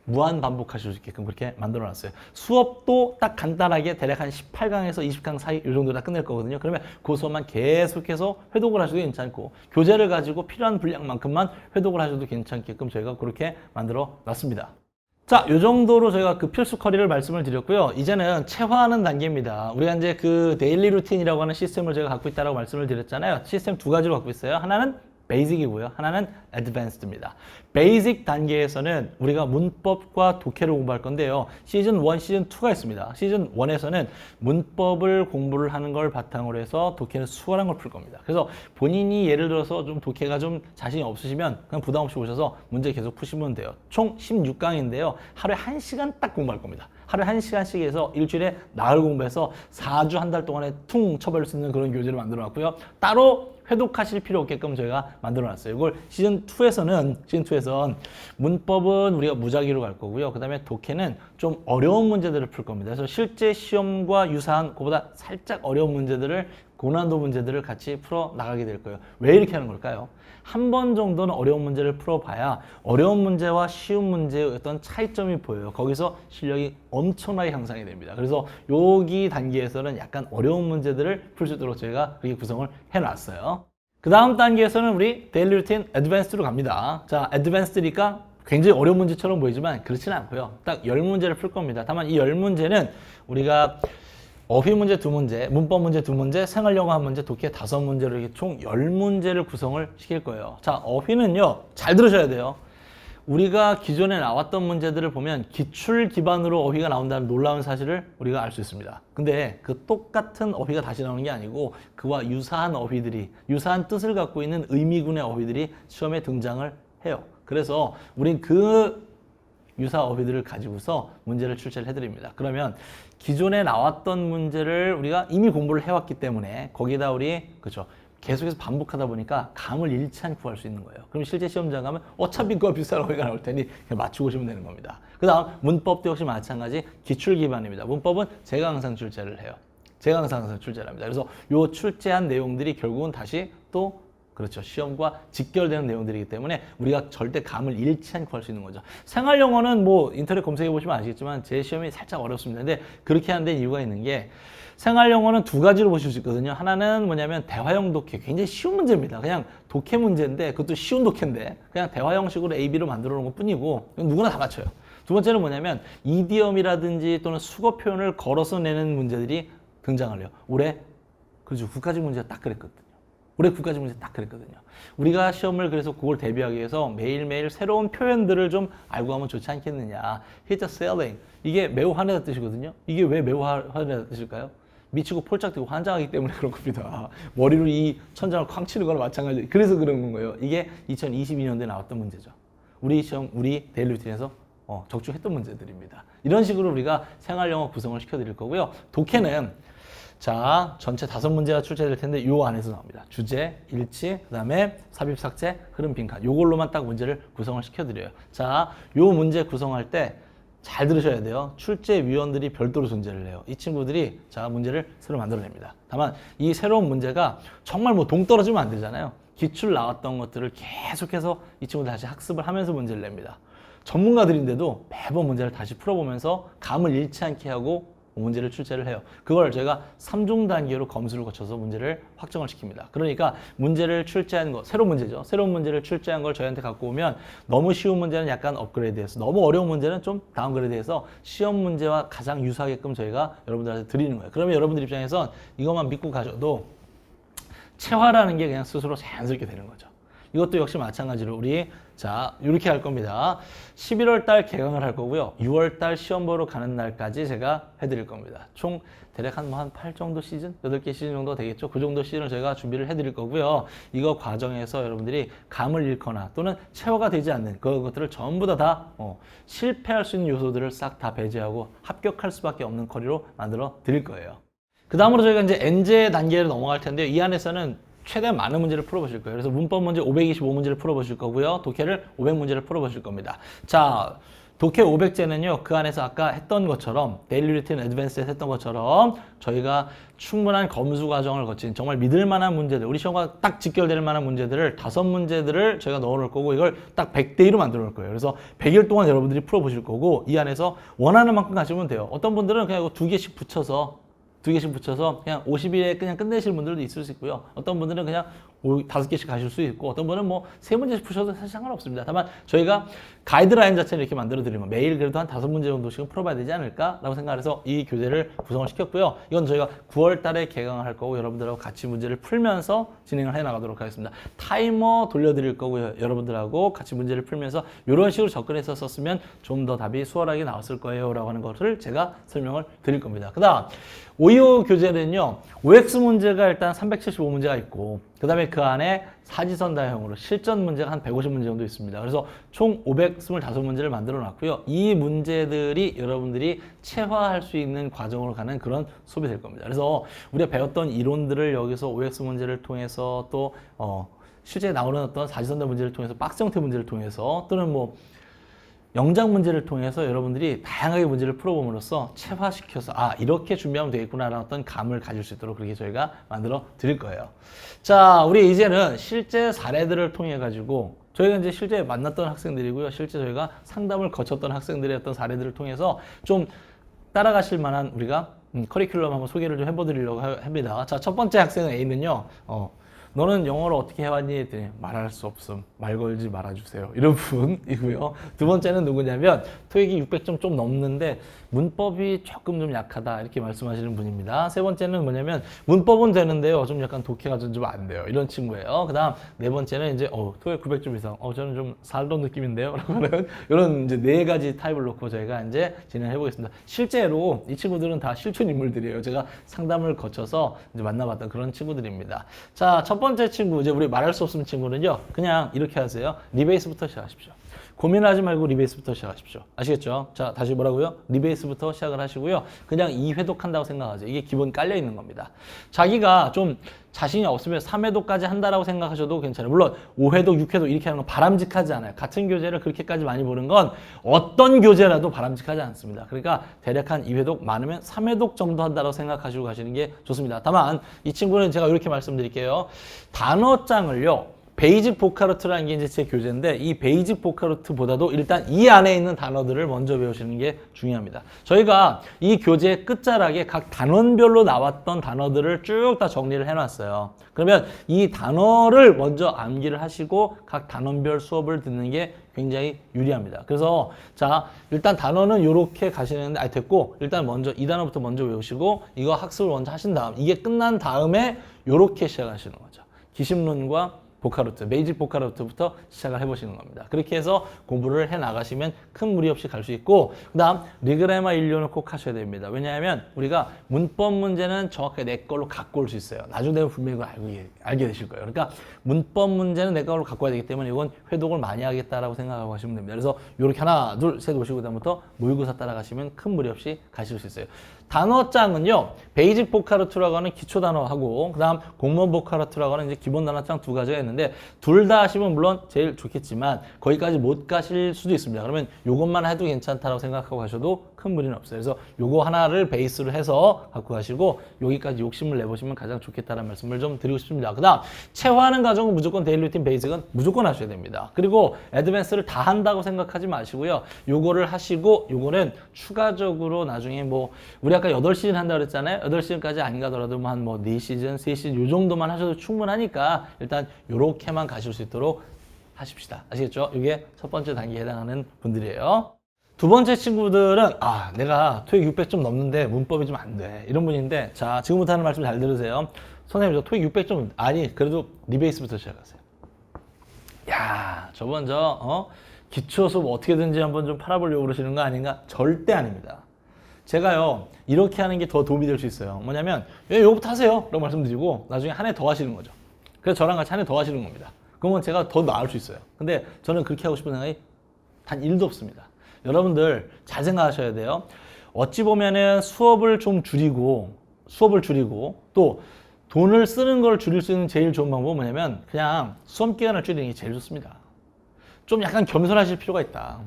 무한 반복하실 수 있게끔 그렇게 만들어 놨어요. 수업도 딱 간단하게 대략 한 18강에서 20강 사이 이 정도 다 끝낼 거거든요. 그러면 그 수업만 계속해서 회독을 하셔도 괜찮고 교재를 가지고 필요한 분량만큼만 회독을 하셔도 괜찮게끔 저희가 그렇게 만들어 놨습니다. 자, 요 정도로 저희가 그 필수 커리를 말씀을 드렸고요. 이제는 체화하는 단계입니다. 우리가 이제 그 데일리 루틴이라고 하는 시스템을 제가 갖고 있다고 말씀을 드렸잖아요. 시스템 두 가지로 갖고 있어요. 하나는 베이직이고요. 하나는 애드밴스드입니다. 베이직 단계에서는 우리가 문법과 독해를 공부할 건데요. 시즌 1, 시즌 2가 있습니다. 시즌 1에서는 문법을 공부를 하는 걸 바탕으로 해서 독해는 수월한 걸 풀 겁니다. 그래서 본인이 예를 들어서 좀 독해가 좀 자신이 없으시면 그냥 부담 없이 오셔서 문제 계속 푸시면 돼요. 총 16강인데요. 하루에 1시간 딱 공부할 겁니다. 하루에 1시간씩 해서 일주일에 나흘 공부해서 4주 한 달 동안에 퉁 쳐버릴 수 있는 그런 교재를 만들어 놨고요. 따로 회독하실 필요 없게끔 저희가 만들어 놨어요. 이걸 시즌2에선 문법은 우리가 무작위로 갈 거고요. 그 다음에 독해는 좀 어려운 문제들을 풀 겁니다. 그래서 실제 시험과 유사한 그보다 살짝 어려운 문제들을 고난도 문제들을 같이 풀어 나가게 될 거예요. 왜 이렇게 하는 걸까요? 한 번 정도는 어려운 문제를 풀어봐야 어려운 문제와 쉬운 문제의 어떤 차이점이 보여요. 거기서 실력이 엄청나게 향상이 됩니다. 그래서 여기 단계에서는 약간 어려운 문제들을 풀 수 있도록 저희가 그렇게 구성을 해놨어요. 그 다음 단계에서는 우리 데일리 루틴 애드밴스드로 갑니다. 자, 애드밴스드니까 굉장히 어려운 문제처럼 보이지만 그렇지는 않고요. 딱 10문제를 풀 겁니다. 다만 이 10문제는 우리가 어휘 문제 2문제, 문법 문제 2문제, 생활영어 1문제, 독해 5문제로 이렇게 총 10문제를 구성을 시킬 거예요. 자, 어휘는요, 잘 들으셔야 돼요. 우리가 기존에 나왔던 문제들을 보면 기출 기반으로 어휘가 나온다는 놀라운 사실을 우리가 알 수 있습니다. 근데 그 똑같은 어휘가 다시 나오는 게 아니고 그와 유사한 어휘들이, 유사한 뜻을 갖고 있는 의미군의 어휘들이 시험에 등장을 해요. 그래서 우린 그 유사 어휘들을 가지고서 문제를 출제를 해드립니다. 그러면 기존에 나왔던 문제를 우리가 이미 공부를 해왔기 때문에 거기다 우리 그렇죠. 계속해서 반복하다 보니까 감을 잃지 않고 구할 수 있는 거예요. 그럼 실제 시험장 가면 어차피 그와 비슷한 어휘가 나올 테니 그냥 맞추고 오시면 되는 겁니다. 그 다음 문법도 역시 마찬가지 기출 기반입니다. 문법은 제가 항상 출제를 해요. 제가 항상 출제를 합니다. 그래서 요 출제한 내용들이 결국은 다시 또 그렇죠. 시험과 직결되는 내용들이기 때문에 우리가 절대 감을 잃지 않고 할 수 있는 거죠. 생활 영어는 뭐 인터넷 검색해 보시면 아시겠지만 제 시험이 살짝 어렵습니다. 근데 그렇게 하는 데 이유가 있는 게 생활 영어는 두 가지로 보실 수 있거든요. 하나는 뭐냐면 대화형 독해. 굉장히 쉬운 문제입니다. 그냥 독해 문제인데 그것도 쉬운 독해인데 그냥 대화 형식으로 A, B로 만들어 놓은 것 뿐이고 누구나 다 맞춰요. 두 번째는 뭐냐면 이디엄이라든지 또는 수거 표현을 걸어서 내는 문제들이 등장을 해요. 올해 그렇죠. 국가직 문제가 딱 그랬거든요. 올해 국가직 문제 딱 그랬거든요. 우리가 시험을 그래서 그걸 대비하기 위해서 매일매일 새로운 표현들을 좀 알고 가면 좋지 않겠느냐. He's selling. 이게 매우 화내다 뜻이거든요. 이게 왜 매우 화내다 뜻일까요? 미치고 폴짝 뛰고 환장하기 때문에 그런 겁니다. 머리로 이 천장을 쾅 치는 거나 마찬가지. 그래서 그런 거예요. 이게 2022년도에 나왔던 문제죠. 우리 시험, 우리 데일리 루틴에서 적중했던 문제들입니다. 이런 식으로 우리가 생활 영어 구성을 시켜드릴 거고요. 독해는 자, 전체 5문제가 출제될 텐데 요 안에서 나옵니다. 주제, 일치, 그 다음에 삽입, 삭제, 흐름, 빈칸. 요걸로만 딱 문제를 구성을 시켜드려요. 자, 요 문제 구성할 때 잘 들으셔야 돼요. 출제위원들이 별도로 존재를 해요. 이 친구들이 자, 문제를 새로 만들어냅니다. 다만 이 새로운 문제가 정말 뭐 동떨어지면 안 되잖아요. 기출 나왔던 것들을 계속해서 이 친구들 다시 학습을 하면서 문제를 냅니다. 전문가들인데도 매번 문제를 다시 풀어보면서 감을 잃지 않게 하고 문제를 출제를 해요. 그걸 저희가 3중 단계로 검수를 거쳐서 문제를 확정을 시킵니다. 그러니까 문제를 출제한 거, 새로운 문제죠. 새로운 문제를 출제한 걸 저희한테 갖고 오면 너무 쉬운 문제는 약간 업그레이드해서 너무 어려운 문제는 좀 다운그레이드해서 시험 문제와 가장 유사하게끔 저희가 여러분들한테 드리는 거예요. 그러면 여러분들 입장에선 이것만 믿고 가셔도 체화라는 게 그냥 스스로 자연스럽게 되는 거죠. 이것도 역시 마찬가지로 우리 자 이렇게 할 겁니다. 11월 달 개강을 할 거고요. 6월 달 시험 보러 가는 날까지 제가 해드릴 겁니다. 총 대략 한 8 정도 시즌? 8개 시즌 정도 되겠죠. 그 정도 시즌을 저희가 준비를 해드릴 거고요. 이거 과정에서 여러분들이 감을 잃거나 또는 체화가 되지 않는 그런 것들을 전부 다 실패할 수 있는 요소들을 싹 다 배제하고 합격할 수밖에 없는 커리로 만들어 드릴 거예요. 그 다음으로 저희가 이제 엔제 단계로 넘어갈 텐데요. 이 안에서는 최대한 많은 문제를 풀어보실 거예요. 그래서 문법 문제 525문제를 풀어보실 거고요. 독해를 500문제를 풀어보실 겁니다. 자, 독해 500제는요. 그 안에서 아까 했던 것처럼 데일리 루틴 어드밴스에서 했던 것처럼 저희가 충분한 검수 과정을 거친 정말 믿을 만한 문제들, 우리 시험과 딱 직결될 만한 문제들을 5문제들을 저희가 넣어 놓을 거고 이걸 딱 100대 1로 만들어 놓을 거예요. 그래서 100일 동안 여러분들이 풀어보실 거고 이 안에서 원하는 만큼 가시면 돼요. 어떤 분들은 그냥 이거 2개씩 붙여서 그냥 50일에 그냥 끝내실 분들도 있을 수 있고요. 어떤 분들은 그냥 5개씩 가실 수 있고 어떤 분은 뭐 3문제씩 푸셔도 사실 상관없습니다. 다만 저희가 가이드라인 자체를 이렇게 만들어 드리면 매일 그래도 한 5문제 정도씩은 풀어봐야 되지 않을까라고 생각해서 이 교재를 구성을 시켰고요. 이건 저희가 9월 달에 개강을 할 거고 여러분들하고 같이 문제를 풀면서 진행을 해 나가도록 하겠습니다. 타이머 돌려드릴 거고요. 여러분들하고 같이 문제를 풀면서 이런 식으로 접근해서 썼으면 좀 더 답이 수월하게 나왔을 거예요 라고 하는 것을 제가 설명을 드릴 겁니다. 그 다음 525 교재는요. OX 문제가 일단 375문제가 있고 그 다음에 그 안에 사지선 다형으로 실전 문제가 한 150문제 정도 있습니다. 그래서 총 525문제를 만들어 놨고요. 이 문제들이 여러분들이 체화할 수 있는 과정으로 가는 그런 수업이 될 겁니다. 그래서 우리가 배웠던 이론들을 여기서 OX 문제를 통해서 또 실제 나오는 어떤 사지선 다 문제를 통해서 박스 형태 문제를 통해서 또는 뭐 영장 문제를 통해서 여러분들이 다양하게 문제를 풀어봄으로써 체화시켜서 이렇게 준비하면 되겠구나라는 어떤 감을 가질 수 있도록 그렇게 저희가 만들어 드릴 거예요. 자, 우리 이제는 실제 사례들을 통해 가지고 저희가 이제 실제 만났던 학생들이고요. 실제 저희가 상담을 거쳤던 학생들의 어떤 사례들을 통해서 좀 따라가실 만한 우리가 커리큘럼 한번 소개를 좀 해보드리려고 합니다. 자, 첫 번째 학생은 A는요. 너는 영어를 어떻게 해왔니? 했더니 말할 수 없음. 말 걸지 말아주세요. 이런 분이고요. 두 번째는 누구냐면 토익이 600점 좀 넘는데 문법이 조금 좀 약하다 이렇게 말씀하시는 분입니다. 세 번째는 뭐냐면 문법은 되는데요. 좀 약간 독해가 좀 안 돼요. 이런 친구예요. 그 다음 네 번째는 이제 토익 900점 이상. 저는 좀 살던 느낌인데요. 라고 하는 이런 이제 네 가지 타입을 놓고 저희가 이제 진행해 보겠습니다. 실제로 이 친구들은 다 실존 인물들이에요. 제가 상담을 거쳐서 이제 만나봤던 그런 친구들입니다. 자, 첫 번째 친구, 이제 우리 말할 수 없는 친구는요. 그냥 이렇게 하세요. 리베이스부터 시작하십시오. 고민하지 말고 리베이스부터 시작하십시오. 아시겠죠? 자, 다시 뭐라고요? 리베이스부터 시작을 하시고요. 그냥 2회독한다고 생각하세요. 이게 기본 깔려 있는 겁니다. 자기가 좀 자신이 없으면 3회독까지 한다라고 생각하셔도 괜찮아요. 물론 5회독, 6회독 이렇게 하는 건 바람직하지 않아요. 같은 교재를 그렇게까지 많이 보는 건 어떤 교재라도 바람직하지 않습니다. 그러니까 대략 한 2회독, 많으면 3회독 정도 한다고 생각하시고 가시는 게 좋습니다. 다만 이 친구는 제가 이렇게 말씀드릴게요. 단어장을요. 베이직 보카로트라는 게 이제 제 교재인데 이 베이직 보카로트보다도 일단 이 안에 있는 단어들을 먼저 배우시는 게 중요합니다. 저희가 이 교재 끝자락에 각 단원별로 나왔던 단어들을 쭉 다 정리를 해놨어요. 그러면 이 단어를 먼저 암기를 하시고 각 단원별 수업을 듣는 게 굉장히 유리합니다. 그래서 자 일단 단어는 이렇게 가시는데 됐고 일단 먼저 이 단어부터 먼저 외우시고 이거 학습을 먼저 하신 다음 이게 끝난 다음에 이렇게 시작하시는 거죠. 기심론과 보카로트, 베이직 보카로트부터 시작을 해보시는 겁니다. 그렇게 해서 공부를 해나가시면 큰 무리 없이 갈 수 있고 그 다음 리그레마 인류는 꼭 하셔야 됩니다. 왜냐하면 우리가 문법 문제는 정확하게 내 걸로 갖고 올 수 있어요. 나중에 되면 분명히 그걸 알게 되실 거예요. 그러니까 문법 문제는 내 걸로 갖고 와야 되기 때문에 이건 회독을 많이 하겠다라고 생각하고 하시면 됩니다. 그래서 이렇게 하나, 둘, 셋 오시고 그다음부터 모의고사 따라가시면 큰 무리 없이 가실 수 있어요. 단어장은요, 베이직 보카로트라고 하는 기초 단어하고, 그 다음 공무원 보카로트라고 하는 이제 기본 단어장 두 가지가 있는데, 둘 다 하시면 물론 제일 좋겠지만, 거기까지 못 가실 수도 있습니다. 그러면 요것만 해도 괜찮다라고 생각하고 가셔도 큰 무리는 없어요. 그래서 요거 하나를 베이스로 해서 갖고 가시고, 여기까지 욕심을 내보시면 가장 좋겠다는 말씀을 좀 드리고 싶습니다. 그 다음, 체화하는 과정은 무조건 데일리 루틴 베이직은 무조건 하셔야 됩니다. 그리고 애드밴스를 다 한다고 생각하지 마시고요. 요거를 하시고, 요거는 추가적으로 나중에 뭐, 우리 아까 8시즌 한다고 그랬잖아요. 8시즌까지 안 가더라도 한 뭐 4시즌, 3시즌 요 정도만 하셔도 충분하니까 일단 요렇게만 가실 수 있도록 하십시다. 아시겠죠? 이게 첫 번째 단계에 해당하는 분들이에요. 두 번째 친구들은 내가 토익 600점 넘는데 문법이 좀 안 돼. 이런 분인데 자, 지금부터 하는 말씀 잘 들으세요. 선생님, 저 토익 600점 아니, 그래도 리베이스부터 시작하세요. 야, 저번 기초 수업 어떻게든지 한번 좀 팔아보려고 그러시는 거 아닌가? 절대 아닙니다. 제가요 이렇게 하는 게 더 도움이 될 수 있어요. 뭐냐면 요거부터 하세요 라고 말씀드리고 나중에 한 해 더 하시는 거죠. 그래서 저랑 같이 한 해 더 하시는 겁니다. 그러면 제가 더 나을 수 있어요. 근데 저는 그렇게 하고 싶은 생각이 단 1도 없습니다. 여러분들 잘 생각하셔야 돼요. 어찌 보면은 수업을 줄이고 또 돈을 쓰는 걸 줄일 수 있는 제일 좋은 방법은 뭐냐면 그냥 수업 기간을 줄이는 게 제일 좋습니다. 좀 약간 겸손하실 필요가 있다.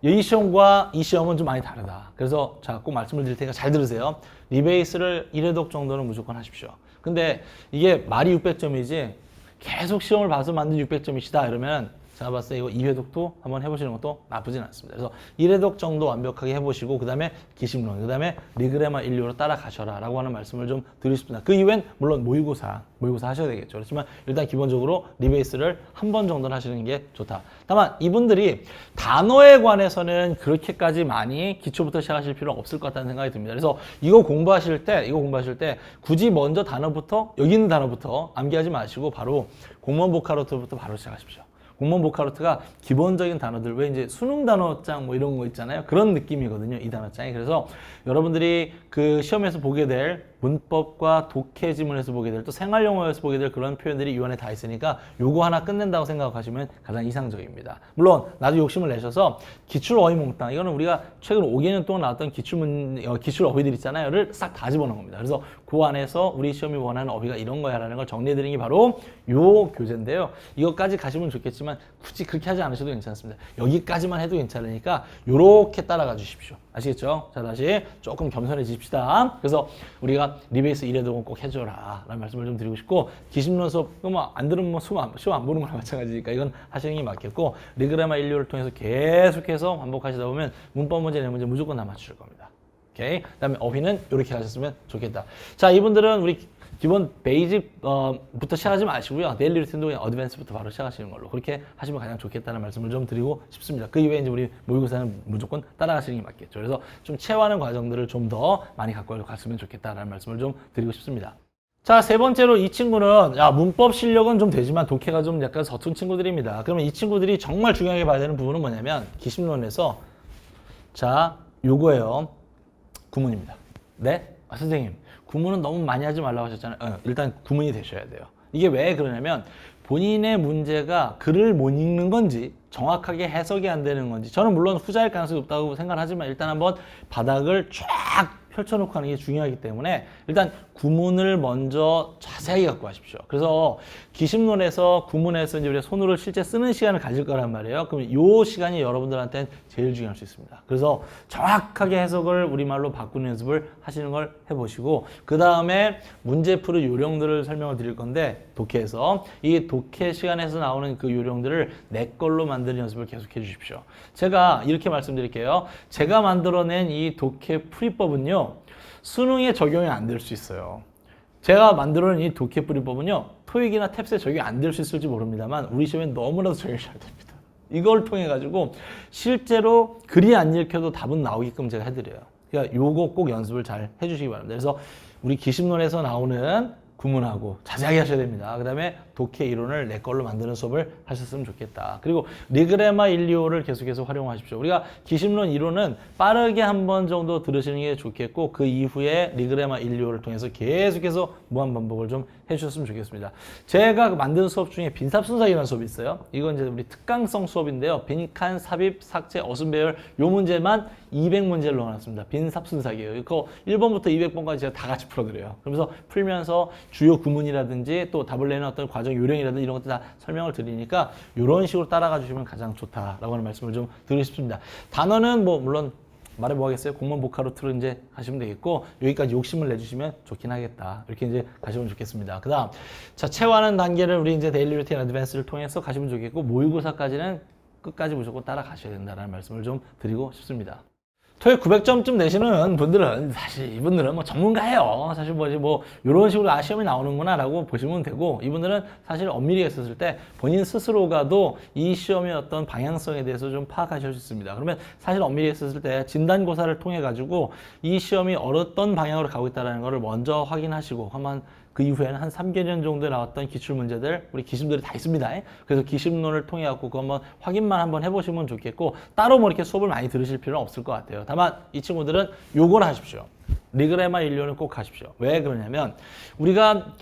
이 시험과 이 시험은 좀 많이 다르다. 그래서 자, 꼭 말씀을 드릴 테니까 잘 들으세요. 리베이스를 1회독 정도는 무조건 하십시오. 근데 이게 말이 600점이지 계속 시험을 봐서 만든 600점이시다 이러면 제가 봤을 때 이거 2회독도 한번 해보시는 것도 나쁘진 않습니다. 그래서 1회독 정도 완벽하게 해보시고 그 다음에 기심론, 그 다음에 리그레마 인류로 따라가셔라 라고 하는 말씀을 좀 드리고 싶습니다. 그 이후엔 물론 모의고사 하셔야 되겠죠. 그렇지만 일단 기본적으로 리베이스를 한 번 정도는 하시는 게 좋다. 다만 이분들이 단어에 관해서는 그렇게까지 많이 기초부터 시작하실 필요는 없을 것 같다는 생각이 듭니다. 그래서 이거 공부하실 때 굳이 먼저 여기 있는 단어부터 암기하지 마시고 바로 공무원 보카로트부터 바로 시작하십시오. 공무원 보카로트가 기본적인 단어들, 왜 이제 수능 단어장 뭐 이런 거 있잖아요. 그런 느낌이거든요, 이 단어장이. 그래서 여러분들이 그 시험에서 보게 될 문법과 독해 지문에서 보게 될 또 생활 용어에서 보게 될 그런 표현들이 이 안에 다 있으니까 요거 하나 끝낸다고 생각하시면 가장 이상적입니다. 물론 나도 욕심을 내셔서 기출 어휘 몽땅, 이거는 우리가 최근 5개년 동안 나왔던 기출 어휘들 있잖아요.를 싹 다 집어넣은 겁니다. 그래서 그 안에서 우리 시험이 원하는 어휘가 이런 거야라는 걸 정리해드리는 게 바로 요 교재인데요. 이것까지 가시면 좋겠지만 굳이 그렇게 하지 않으셔도 괜찮습니다. 여기까지만 해도 괜찮으니까 요렇게 따라가 주십시오. 아시겠죠? 자, 다시 조금 겸손해지십시다. 그래서 우리가 리베이스 1회독은 꼭 해줘라 라는 말씀을 좀 드리고 싶고, 기심론 수업 안 들으면 시험 안 보는 거랑 마찬가지니까 이건 하시는 게 맞겠고, 리그레마 인류를 통해서 계속해서 반복하시다 보면 문법 문제, 내 문제 무조건 다 맞추실 겁니다. 오케이? 그 다음에 어휘는 이렇게 하셨으면 좋겠다. 자, 이분들은 우리 기본 베이직부터 시작하지 마시고요. 데일리 루틴도 그냥 어드밴스부터 바로 시작하시는 걸로 그렇게 하시면 가장 좋겠다는 말씀을 좀 드리고 싶습니다. 그 이외에 이제 우리 모의고사는 무조건 따라가시는 게 맞겠죠. 그래서 좀 체화하는 과정들을 좀 더 많이 갖고 갔으면 좋겠다라는 말씀을 좀 드리고 싶습니다. 자, 세 번째로 이 친구는 문법 실력은 좀 되지만 독해가 좀 약간 서툰 친구들입니다. 그러면 이 친구들이 정말 중요하게 봐야 되는 부분은 뭐냐면 기심론에서 자, 요거예요. 구문입니다. 네? 선생님, 구문은 너무 많이 하지 말라고 하셨잖아요. 일단 구문이 되셔야 돼요. 이게 왜 그러냐면 본인의 문제가 글을 못 읽는 건지 정확하게 해석이 안 되는 건지 저는 물론 후자일 가능성이 높다고 생각하지만 일단 한번 바닥을 쫙 펼쳐놓고 하는 게 중요하기 때문에 일단 구문을 먼저 자세하게 갖고 가십시오. 그래서 기심론에서 구문에서 이제 우리가 손으로 실제 쓰는 시간을 가질 거란 말이에요. 그럼 이 시간이 여러분들한테는 제일 중요할 수 있습니다. 그래서 정확하게 해석을 우리말로 바꾸는 연습을 하시는 걸 해보시고 그 다음에 문제 풀이 요령들을 설명을 드릴 건데 독해에서 이 독해 시간에서 나오는 그 요령들을 내 걸로 만드는 연습을 계속해 주십시오. 제가 이렇게 말씀드릴게요. 제가 만들어낸 이 독해 풀이법은요. 수능에 적용이 안 될 수 있어요. 제가 만들어낸 이 독해 풀이법은요. 토익이나 탭스에 적용이 안 될 수 있을지 모릅니다만 우리 시험에 너무나도 적용이 잘 됩니다. 이걸 통해 가지고 실제로 글이 안 읽혀도 답은 나오게끔 제가 해드려요. 그러니까 요거 꼭 연습을 잘 해주시기 바랍니다. 그래서 우리 기심론에서 나오는 구문하고 자세하게 하셔야 됩니다. 그 다음에 독해 이론을 내 걸로 만드는 수업을 하셨으면 좋겠다. 그리고 리그레마 1, 2호를 계속해서 활용하십시오. 우리가 기심론 이론은 빠르게 한 번 정도 들으시는 게 좋겠고 그 이후에 리그레마 1, 2호를 통해서 계속해서 무한 반복을 좀 해주셨으면 좋겠습니다. 제가 만든 수업 중에 빈삽순삭이라는 수업이 있어요. 이건 이제 우리 특강성 수업인데요. 빈칸, 삽입, 삭제, 어순배열 요 문제만 200문제를 넣어놨습니다. 빈삽순삭이에요. 이거 1번부터 200번까지 제가 다 같이 풀어드려요. 그러면서 풀면서 주요 구문이라든지 또 답을 내는 어떤 과정 요령이라든지 이런 것들 다 설명을 드리니까 이런 식으로 따라가 주시면 가장 좋다라고 하는 말씀을 좀 드리고 싶습니다. 단어는 뭐 물론 말해 뭐 하겠어요? 공문 보카로트로 이제 가시면 되겠고 여기까지 욕심을 내주시면 좋긴 하겠다. 이렇게 이제 가시면 좋겠습니다. 그 다음 자 체화하는 단계를 우리 이제 데일리 루틴 어드밴스를 통해서 가시면 좋겠고 모의고사까지는 끝까지 무조건 따라가셔야 된다는 말씀을 좀 드리고 싶습니다. 토익 900점쯤 내시는 분들은 사실 이분들은 뭐 전문가예요. 사실 뭐 이런 식으로 시험이 나오는구나 라고 보시면 되고 이분들은 사실 엄밀히 했었을 때 본인 스스로가도 이 시험의 어떤 방향성에 대해서 좀 파악하실 수 있습니다. 그러면 사실 엄밀히 했었을 때 진단고사를 통해 가지고 이 시험이 어떤 방향으로 가고 있다는 것을 먼저 확인하시고 한번 그 이후에는 한 3개년 정도에 나왔던 기출문제들 우리 기심들이 다 있습니다. 그래서 기심론을 통해 갖고 그거 한번 확인만 한번 해보시면 좋겠고 따로 뭐 이렇게 수업을 많이 들으실 필요는 없을 것 같아요. 다만 이 친구들은 요걸 하십시오. 리그레마 1료는 꼭 하십시오. 왜 그러냐면 우리가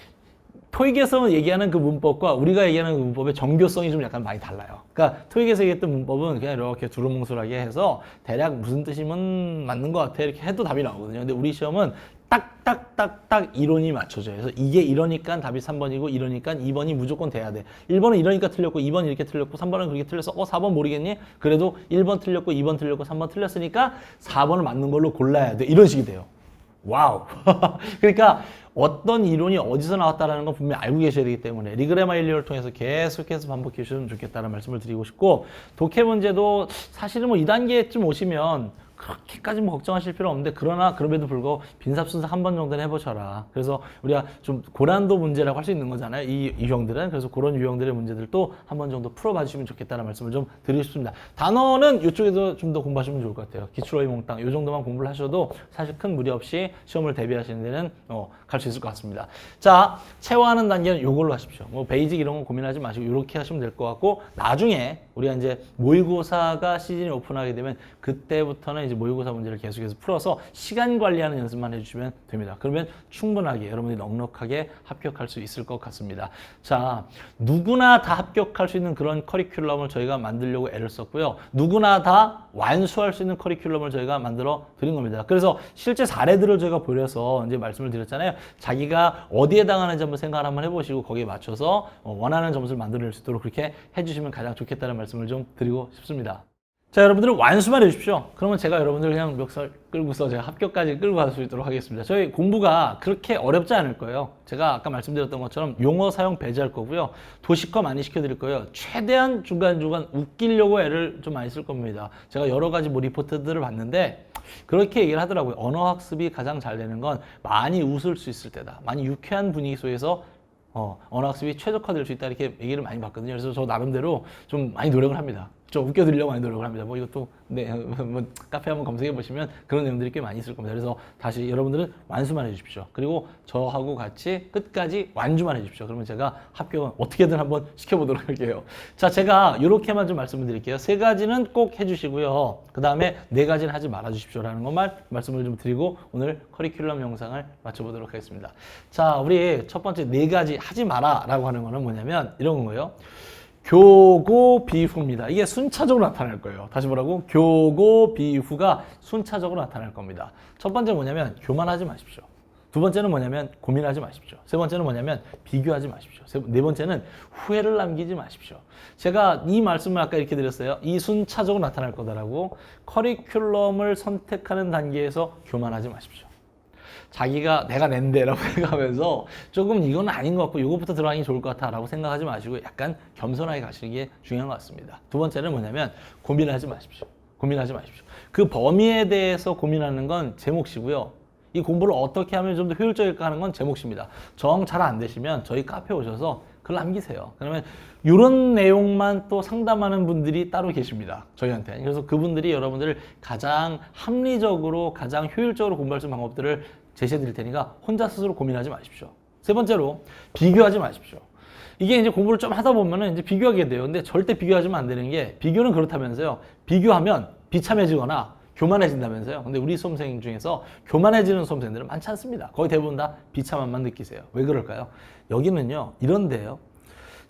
토익에서 얘기하는 그 문법과 우리가 얘기하는 그 문법의 정교성이 좀 약간 많이 달라요. 그러니까 토익에서 얘기했던 문법은 그냥 이렇게 두루뭉술하게 해서 대략 무슨 뜻이면 맞는 것 같아 이렇게 해도 답이 나오거든요. 근데 우리 시험은 딱딱딱딱 이론이 맞춰져요. 그래서 이게 이러니까 답이 3번이고 이러니까 2번이 무조건 돼야 돼. 1번은 이러니까 틀렸고 2번 이렇게 틀렸고 3번은 그렇게 틀렸어. 4번 모르겠니? 그래도 1번 틀렸고 2번 틀렸고 3번 틀렸으니까 4번을 맞는 걸로 골라야 돼. 이런 식이 돼요. 와우. 그러니까 어떤 이론이 어디서 나왔다라는 건 분명히 알고 계셔야 되기 때문에 리그레마 1료를 통해서 계속해서 반복해 주시면 좋겠다는 말씀을 드리고 싶고 독해 문제도 사실은 뭐 2단계쯤 오시면 그렇게까지 뭐 걱정하실 필요 없는데 그러나 그럼에도 불구하고 빈삽순삭 한 번 정도는 해보셔라. 그래서 우리가 좀 고난도 문제라고 할 수 있는 거잖아요. 이 유형들은. 그래서 그런 유형들의 문제들도 한 번 정도 풀어봐 주시면 좋겠다는 말씀을 좀 드리고 싶습니다. 단어는 이쪽에서 좀 더 공부하시면 좋을 것 같아요. 기출어휘 몽땅 이 정도만 공부를 하셔도 사실 큰 무리 없이 시험을 대비하시는 데는 갈 수 있을 것 같습니다. 자, 체화하는 단계는 이걸로 하십시오. 뭐 베이직 이런 거 고민하지 마시고 이렇게 하시면 될 것 같고 나중에 우리가 이제 모의고사가 시즌이 오픈하게 되면 그때부터는 이제 모의고사 문제를 계속해서 풀어서 시간 관리하는 연습만 해주시면 됩니다. 그러면 충분하게 여러분이 넉넉하게 합격할 수 있을 것 같습니다. 자, 누구나 다 합격할 수 있는 그런 커리큘럼을 저희가 만들려고 애를 썼고요. 누구나 다 완수할 수 있는 커리큘럼을 저희가 만들어 드린 겁니다. 그래서 실제 사례들을 저희가 보려서 이제 말씀을 드렸잖아요. 자기가 어디에 해당하는지 한번 생각을 한번 해보시고 거기에 맞춰서 원하는 점수를 만들어낼 수 있도록 그렇게 해주시면 가장 좋겠다는 말씀을 좀 드리고 싶습니다. 자, 여러분들은 완수만 해주십시오. 그러면 제가 여러분들 그냥 멱살 끌고서 제가 합격까지 끌고 갈 수 있도록 하겠습니다. 저희 공부가 그렇게 어렵지 않을 거예요. 제가 아까 말씀드렸던 것처럼 용어 사용 배제할 거고요. 도식화 많이 시켜드릴 거예요. 최대한 중간중간 웃기려고 애를 좀 많이 쓸 겁니다. 제가 여러 가지 뭐 리포트들을 봤는데 그렇게 얘기를 하더라고요. 언어 학습이 가장 잘 되는 건 많이 웃을 수 있을 때다. 많이 유쾌한 분위기 속에서 언어 학습이 최적화될 수 있다 이렇게 얘기를 많이 봤거든요. 그래서 저 나름대로 좀 많이 노력을 합니다. 좀 웃겨드리려고 많이 노력을 합니다. 뭐 이것도 뭐 카페 한번 검색해 보시면 그런 내용들이 꽤 많이 있을 겁니다. 그래서 다시 여러분들은 완수만 해주십시오. 그리고 저하고 같이 끝까지 완주만 해주십시오. 그러면 제가 합격은 어떻게든 한번 시켜보도록 할게요. 자, 제가 이렇게만 좀 말씀을 드릴게요. 3가지는 꼭 해주시고요. 그 다음에 4가지는 하지 말아주십시오라는 것만 말씀을 좀 드리고 오늘 커리큘럼 영상을 마쳐보도록 하겠습니다. 자, 우리 첫 번째 4가지 하지 마라라고 하는 거는 뭐냐면 이런 거예요. 교고 비후입니다. 이게 순차적으로 나타날 거예요. 다시 뭐라고? 교고 비후가 순차적으로 나타날 겁니다. 첫 번째 뭐냐면 교만하지 마십시오. 두 번째는 뭐냐면 고민하지 마십시오. 세 번째는 뭐냐면 비교하지 마십시오. 네 번째는 후회를 남기지 마십시오. 제가 이 말씀을 아까 이렇게 드렸어요. 이 순차적으로 나타날 거다라고. 커리큘럼을 선택하는 단계에서 교만하지 마십시오. 자기가 내가 낸대라고 생각하면서 조금 이건 아닌 것 같고 이것부터 들어가는 게 좋을 것 같아 라고 생각하지 마시고 약간 겸손하게 가시는 게 중요한 것 같습니다. 두 번째는 뭐냐면 고민하지 마십시오. 고민하지 마십시오. 그 범위에 대해서 고민하는 건 제 몫이고요. 이 공부를 어떻게 하면 좀 더 효율적일까 하는 건 제 몫입니다. 정 잘 안 되시면 저희 카페 오셔서 글 남기세요. 그러면 이런 내용만 또 상담하는 분들이 따로 계십니다. 저희한테. 그래서 그분들이 여러분들을 가장 합리적으로 가장 효율적으로 공부할 수 있는 방법들을 제시해 드릴 테니까 혼자 스스로 고민하지 마십시오. 세 번째로 비교하지 마십시오. 이게 이제 공부를 좀 하다 보면은 이제 비교하게 돼요. 근데 절대 비교하시면 안 되는 게 비교는 그렇다면서요. 비교하면 비참해지거나 교만해진다면서요. 근데 우리 수험생 중에서 교만해지는 수험생들은 많지 않습니다. 거의 대부분 다 비참함만 느끼세요. 왜 그럴까요? 여기는요. 이런데요.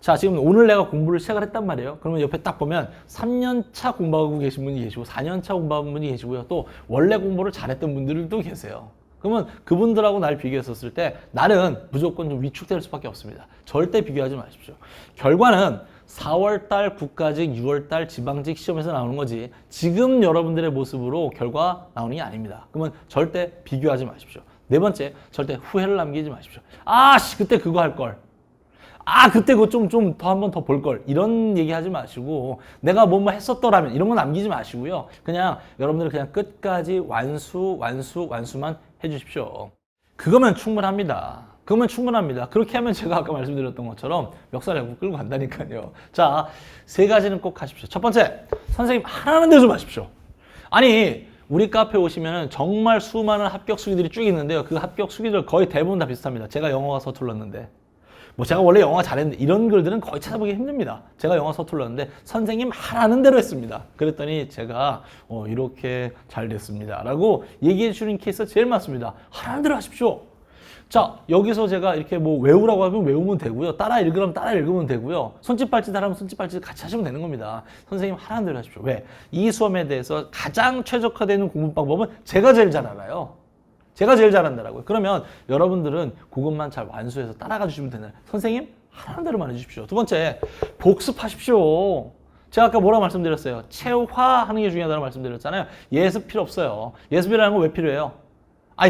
자, 지금 오늘 내가 공부를 시작을 했단 말이에요. 그러면 옆에 딱 보면 3년차 공부하고 계신 분이 계시고 4년차 공부하는 분이 계시고요. 또 원래 공부를 잘했던 분들도 계세요. 그러면 그분들하고 날 비교했었을 때 나는 무조건 좀 위축될 수밖에 없습니다. 절대 비교하지 마십시오. 결과는 4월달 국가직, 6월달 지방직 시험에서 나오는 거지 지금 여러분들의 모습으로 결과 나오는 게 아닙니다. 그러면 절대 비교하지 마십시오. 네 번째, 절대 후회를 남기지 마십시오. 그때 그거 할 걸. 그때 그거 좀 더 한 번 더 볼 걸. 이런 얘기 하지 마시고 내가 뭐 했었더라면 이런 거 남기지 마시고요. 그냥 여러분들 그냥 끝까지 완수만 해주십시오. 그거면 충분합니다. 그러면 충분합니다. 그렇게 하면 제가 아까 말씀드렸던 것처럼 멱살 잡고 끌고 간다니까요. 자, 3가지는 꼭 하십시오. 첫 번째, 선생님 하라는 대로 좀 하십시오. 아니, 우리 카페 오시면 정말 수많은 합격 수기들이 쭉 있는데요. 그 합격 수기들 거의 대부분 다 비슷합니다. 제가 영어가 서툴렀는데. 제가 원래 영어 잘했는데 이런 글들은 거의 찾아보기 힘듭니다. 제가 영어 서툴렀는데 선생님 하라는 대로 했습니다. 그랬더니 제가 이렇게 잘 됐습니다. 라고 얘기해 주는 케이스가 제일 많습니다. 하라는 대로 하십시오. 자, 여기서 제가 이렇게 외우라고 하면 외우면 되고요. 따라 읽으라면 따라 읽으면 되고요. 손짓발짓 하라면 손짓발짓 같이 하시면 되는 겁니다. 선생님 하라는 대로 하십시오. 왜? 이 수험에 대해서 가장 최적화되는 공부 방법은 제가 제일 잘 알아요. 제가 제일 잘한다라고요. 그러면 여러분들은 그것만 잘 완수해서 따라가 주시면 되나요? 선생님 하라는 대로만 해주십시오. 두 번째, 복습하십시오. 제가 아까 뭐라고 말씀드렸어요? 체화하는 게 중요하다고 말씀드렸잖아요. 예습 필요 없어요. 예습이라는 건 왜 필요해요?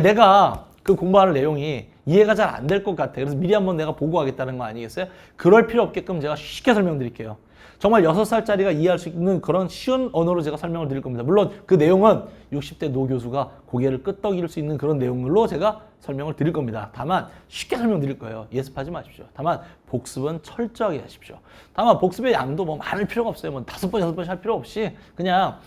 내가 그 공부하는 내용이 이해가 잘 안 될 것 같아. 그래서 미리 한번 내가 보고 가겠다는 거 아니겠어요? 그럴 필요 없게끔 제가 쉽게 설명드릴게요. 정말 6살짜리가 이해할 수 있는 그런 쉬운 언어로 제가 설명을 드릴 겁니다. 물론 그 내용은 60대 노 교수가 고개를 끄덕일 수 있는 그런 내용들로 제가 설명을 드릴 겁니다. 다만 쉽게 설명드릴 거예요. 예습하지 마십시오. 다만 복습은 철저하게 하십시오. 다만 복습의 양도 많을 필요가 없어요. 5번, 6번씩 할 필요 없이 그냥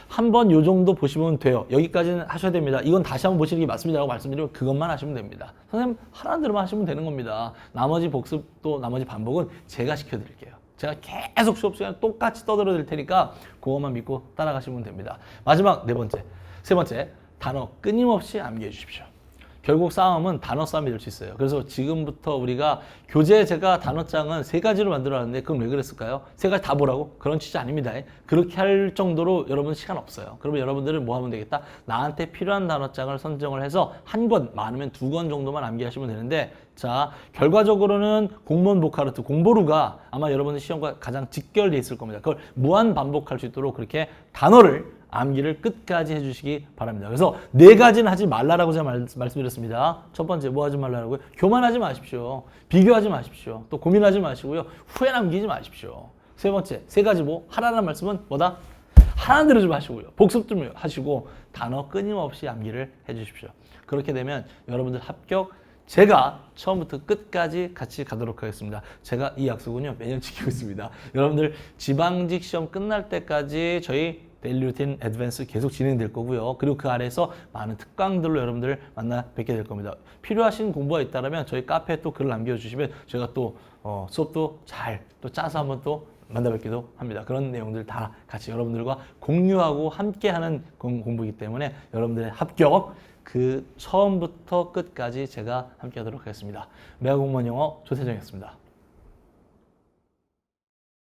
한 번 요 정도 보시면 돼요. 여기까지는 하셔야 됩니다. 이건 다시 한번 보시는 게 맞습니다라고 말씀드리면 그것만 하시면 됩니다. 선생님 하라는 대로만 하시면 되는 겁니다. 나머지 복습도 나머지 반복은 제가 시켜드릴게요. 제가 계속 수업 시간에 똑같이 떠들어 드릴 테니까 그것만 믿고 따라가시면 됩니다. 마지막 세 번째 단어 끊임없이 암기해 주십시오. 결국 싸움은 단어 싸움이 될 수 있어요. 그래서 지금부터 우리가 교재 제가 단어장은 3가지로 만들어놨는데 그건 왜 그랬을까요? 3가지 다 보라고? 그런 취지 아닙니다. 그렇게 할 정도로 여러분 시간 없어요. 그러면 여러분들은 뭐 하면 되겠다? 나한테 필요한 단어장을 선정을 해서 한 권, 많으면 2권 정도만 암기하시면 되는데 자, 결과적으로는 공무원 보카르트, 공보루가 아마 여러분의 시험과 가장 직결돼 있을 겁니다. 그걸 무한 반복할 수 있도록 그렇게 단어를 암기를 끝까지 해주시기 바랍니다. 그래서 4가지는 하지 말라라고 제가 말씀드렸습니다. 첫 번째 뭐 하지 말라고요? 교만하지 마십시오. 비교하지 마십시오. 또 고민하지 마시고요. 후회 남기지 마십시오. 세 번째, 3가지 뭐 하라는 말씀은 뭐다? 하라는 대로 좀 하시고요. 복습 좀 하시고 단어 끊임없이 암기를 해주십시오. 그렇게 되면 여러분들 합격, 제가 처음부터 끝까지 같이 가도록 하겠습니다. 제가 이 약속은요 매년 지키고 있습니다. 여러분들 지방직 시험 끝날 때까지 저희 데일리 루틴 애드밴스 계속 진행될 거고요. 그리고 그 아래에서 많은 특강들로 여러분들 만나 뵙게 될 겁니다. 필요하신 공부가 있다면 저희 카페에 또 글을 남겨주시면 저희가 또 수업도 잘 또 짜서 한번 또 만나 뵙기도 합니다. 그런 내용들 다 같이 여러분들과 공유하고 함께하는 공부이기 때문에 여러분들의 합격 그 처음부터 끝까지 제가 함께하도록 하겠습니다. 매화공무원 영어 조태정이었습니다.